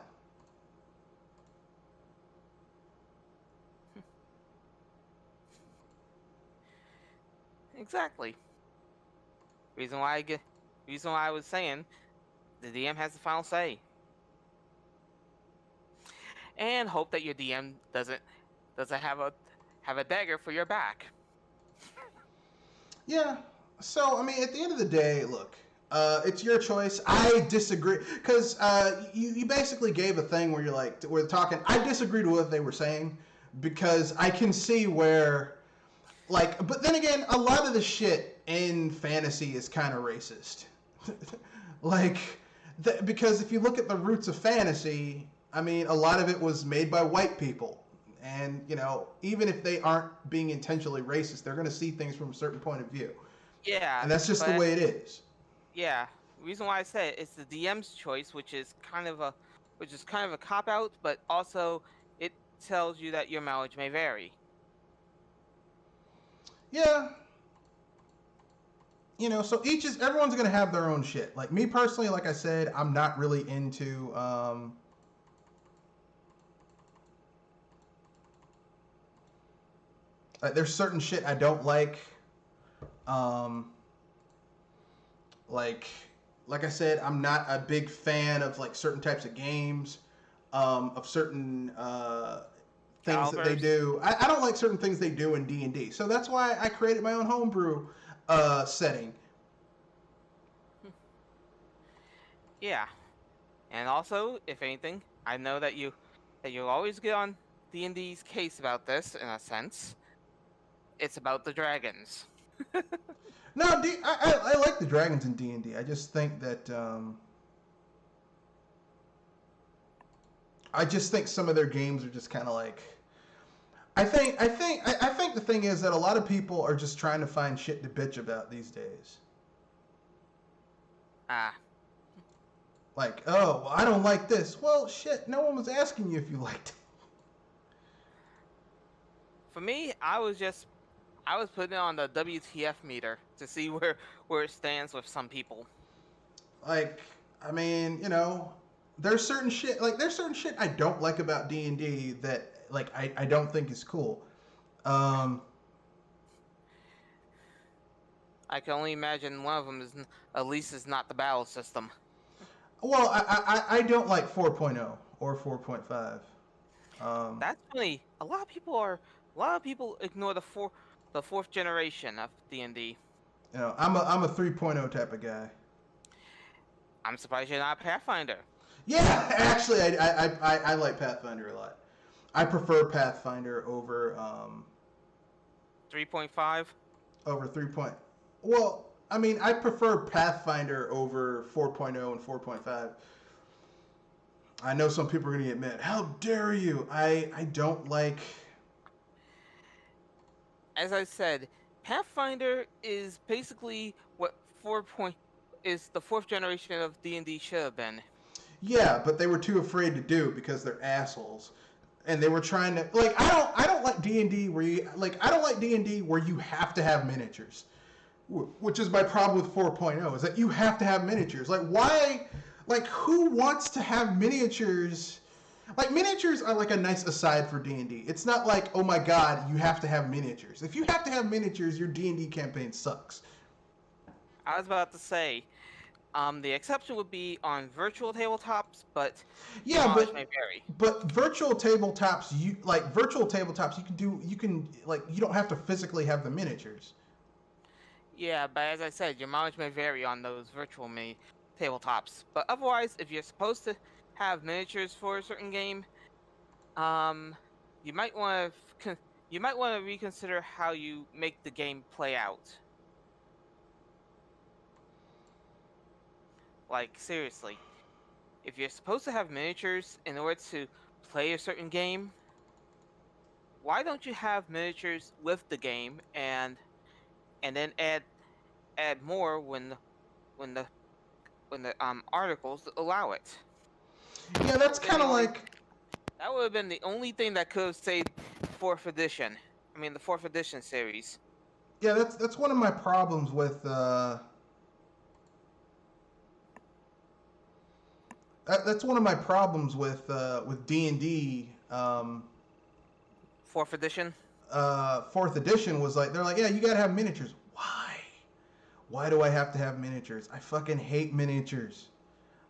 Exactly. Reason why I was saying the DM has the final say. And hope that your DM doesn't have a dagger for your back. Yeah. So I mean, at the end of the day, look, it's your choice. I disagree because you basically gave a thing where you're like we're talking. I disagreed with what they were saying because I can see where, like, but then again, a lot of the shit in fantasy is kind of racist. like, because if you look at the roots of fantasy, I mean, a lot of it was made by white people. And, even if they aren't being intentionally racist, they're going to see things from a certain point of view. Yeah, and that's just the but way it is. yeah, reason why I said it's the DM's choice, which is kind of a cop out, but also it tells you that your mileage may vary. Yeah, so everyone's gonna have their own shit. Like me personally, like I said, I'm not really into there's certain shit I don't um like I said, I'm not a big fan of like certain types of games, of certain things that they Calibers. do. I don't like certain things they do in D&D, so that's why I created my own homebrew setting. Yeah, and also, if anything, I know that you'll always get on D&D's case about this in a sense. It's about the dragons. No, I like the dragons in D&D. I just think that I just think some of their games are just kind of like. I think the thing is that a lot of people are just trying to find shit to bitch about these days. Ah, Like, oh, well, I don't like this. Well, shit, no one was asking you if you liked it. for me, I was putting it on the WTF meter to see where it stands with some people. Like, I mean, there's certain shit I don't like about D&D that like I don't think is cool. Um, I can only imagine one of them at least is not the battle system. well, I don't like 4.0 or 4.5. That's funny. A lot of people ignore the fourth generation of D&D. I'm a 3.0 type of guy. I'm surprised you're not a Pathfinder. Yeah, actually, I like Pathfinder a lot. I prefer Pathfinder over 3 point. Well, I mean, I prefer Pathfinder over 4.0 and 4.5. I know some people are going to get mad. How dare you? I don't like. As I said, Pathfinder is basically what 4 point is the fourth generation of D&D should have been. Yeah, but they were too afraid to do it because they're assholes. And they were trying to like I don't like D&D where you like I don't like D&D where you have to have miniatures. Which is my problem with 4.0 is that you have to have miniatures. Like why like who wants to have miniatures? Like miniatures are like a nice aside for D&D. It's not like, "Oh my god, you have to have miniatures." If you have to have miniatures, your D&D campaign sucks. I was about to say, the exception would be on virtual tabletops, but your Yeah, mileage may vary. but virtual tabletops you can like you don't have to physically have the miniatures. Yeah, but as I said, your mileage may vary on those virtual mini tabletops. But otherwise, if you're supposed to have miniatures for a certain game, um, you might want to you might want to reconsider how you make the game play out. Like seriously, if you're supposed to have miniatures in order to play a certain game, why don't you have miniatures with the game and then add more when the articles allow it. Yeah, That that's would have been kind the of only like that would have been the only thing that could have saved fourth edition. I mean the fourth edition series. yeah, that's one of my problems with that's one of my problems with D&D Fourth edition. fourth edition was like they're like, "Yeah, you got to have miniatures." Why? Why do I have to have miniatures? I fucking hate miniatures.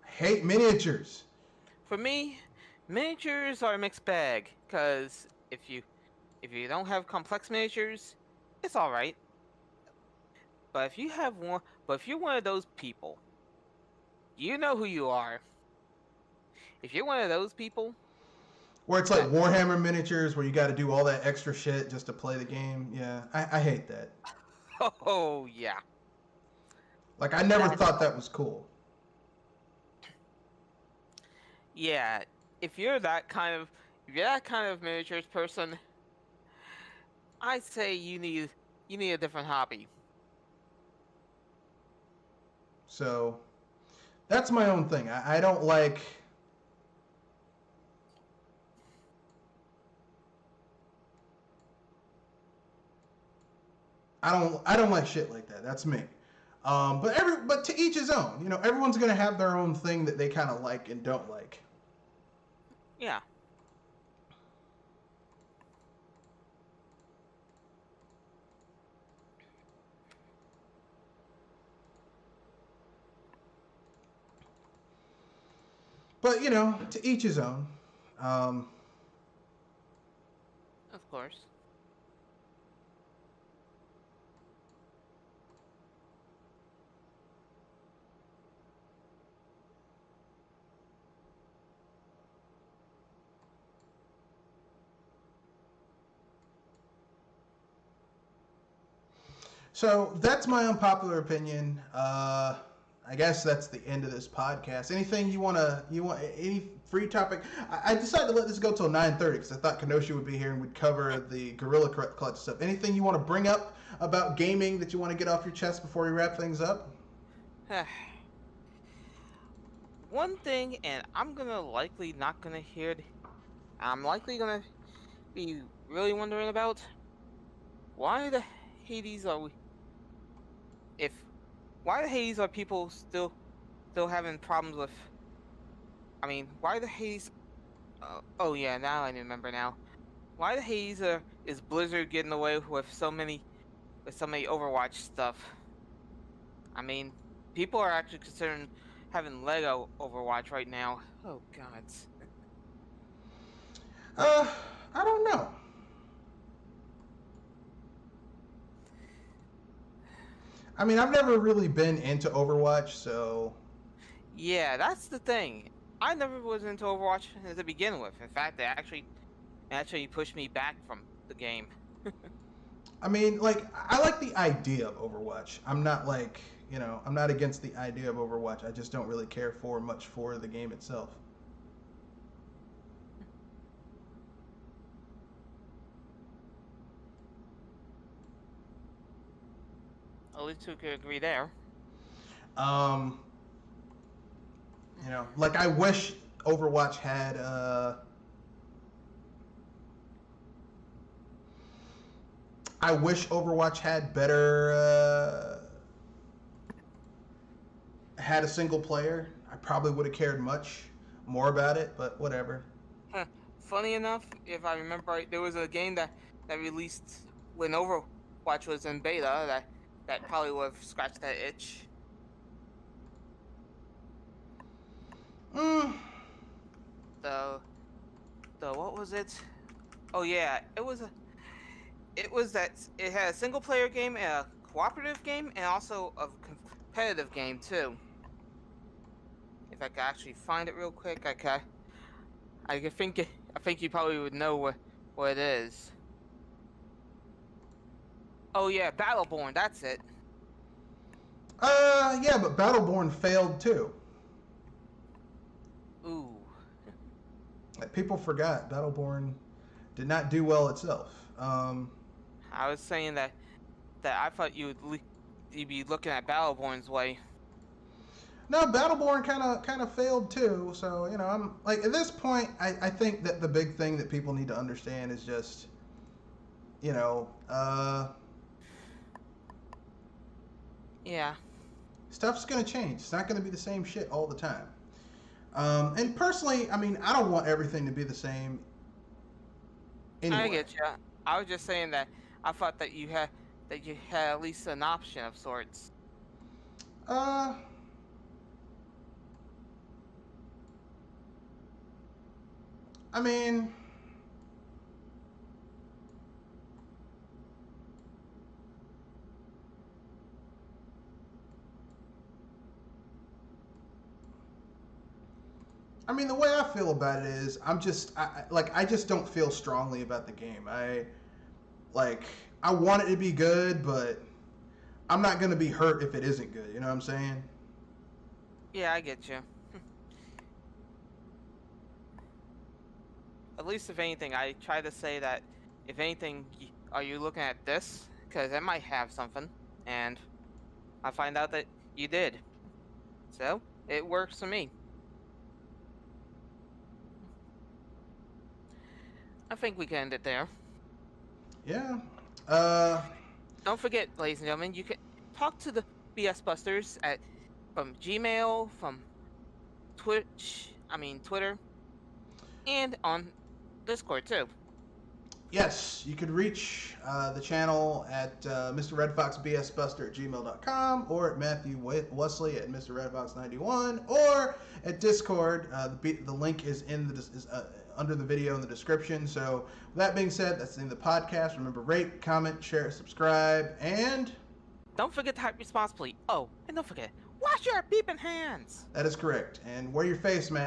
I hate miniatures. For me, miniatures are a mixed bag because if you don't have complex miniatures, it's all right. But if you're one of those people, you know who you are. If you're one of those people, Where it's like that Warhammer miniatures, where you got to do all that extra shit just to play the game. Yeah, I hate that. oh yeah, Like I never that's thought that was cool. yeah. If you're that kind of miniatures person, I'd say you need a different hobby. So that's my own thing. I don't like. I don't like shit like that. That's me. But to each his own. You know, everyone's gonna have their own thing that they kind of like and don't like. Yeah. But you know, to each his own. Um, Of course. so that's my unpopular opinion. I guess that's the end of this podcast. Anything you want any free topic? I decided to let this go till 9:30 because I thought Kenosha would be here and would cover the Gorilla Clutch stuff. Anything you want to bring up about gaming that you want to get off your chest before we wrap things up? One thing, and I'm gonna likely not gonna hear it. I'm likely gonna be really wondering about why the Hades are we if why the Hades are people still having problems with. I mean, why the Hades? Oh yeah, now I remember now. Why the Hades is Blizzard getting away with so many Overwatch stuff? I mean, people are actually considering having Lego Overwatch right now. Oh God. Uh, I don't know. I mean, I've never really been into Overwatch, so Yeah, that's the thing. I never was into Overwatch to begin with. In fact, they actually pushed me back from the game. I mean, like, I like the idea of Overwatch. I'm not like, I'm not against the idea of Overwatch. I just don't really care for much for the game itself. At least we could agree there. Um, like I wish Overwatch had I wish Overwatch had better had a single player. I probably would have cared much more about it, but whatever. Funny enough, if I remember right, there was a game that released when Overwatch was in beta that probably would have scratched that itch. Mm, The what was it? Oh yeah, it had a single player game and a cooperative game and also a competitive game too. If I could actually find it real quick, I think you probably would know what it is. Oh yeah, Battleborn, that's it. yeah, but Battleborn failed too. Ooh. Like, people forgot Battleborn did not do well itself. I was saying that I thought you'd be looking at Battleborn's way. No, Battleborn kind of failed too. So I'm like at this point, I think that the big thing that people need to understand is just, you know, Yeah. stuff's gonna change. It's not gonna be the same shit all the time. And personally, I mean, I don't want everything to be the same. Anyway. I get you. I was just saying that I thought that you had at least an option of sorts. Uh, I mean, the way I feel about it is, I just don't feel strongly about the game. Like, I want it to be good, but I'm not gonna be hurt if it isn't good. You know what I'm saying? Yeah, I get you. At least if anything, I try to say that if anything, are you looking at this? Because it might have something, and I find out that you did. So it works for me. I think we can end it there. Yeah. Don't forget, ladies and gentlemen, you can talk to the BS Busters from Gmail, from Twitter, and on Discord too. Yes, you could reach the channel at Mr. Red Fox BSBuster at gmail.com or at Matthew Wesley at Mr. Red Fox 91 or at Discord. The link is under the video in the description. So, with that being said, that's the end of the podcast. Remember, rate, comment, share, subscribe, and don't forget to hype responsibly. Oh, and don't forget, wash your beeping hands. That is correct. And wear your face mask.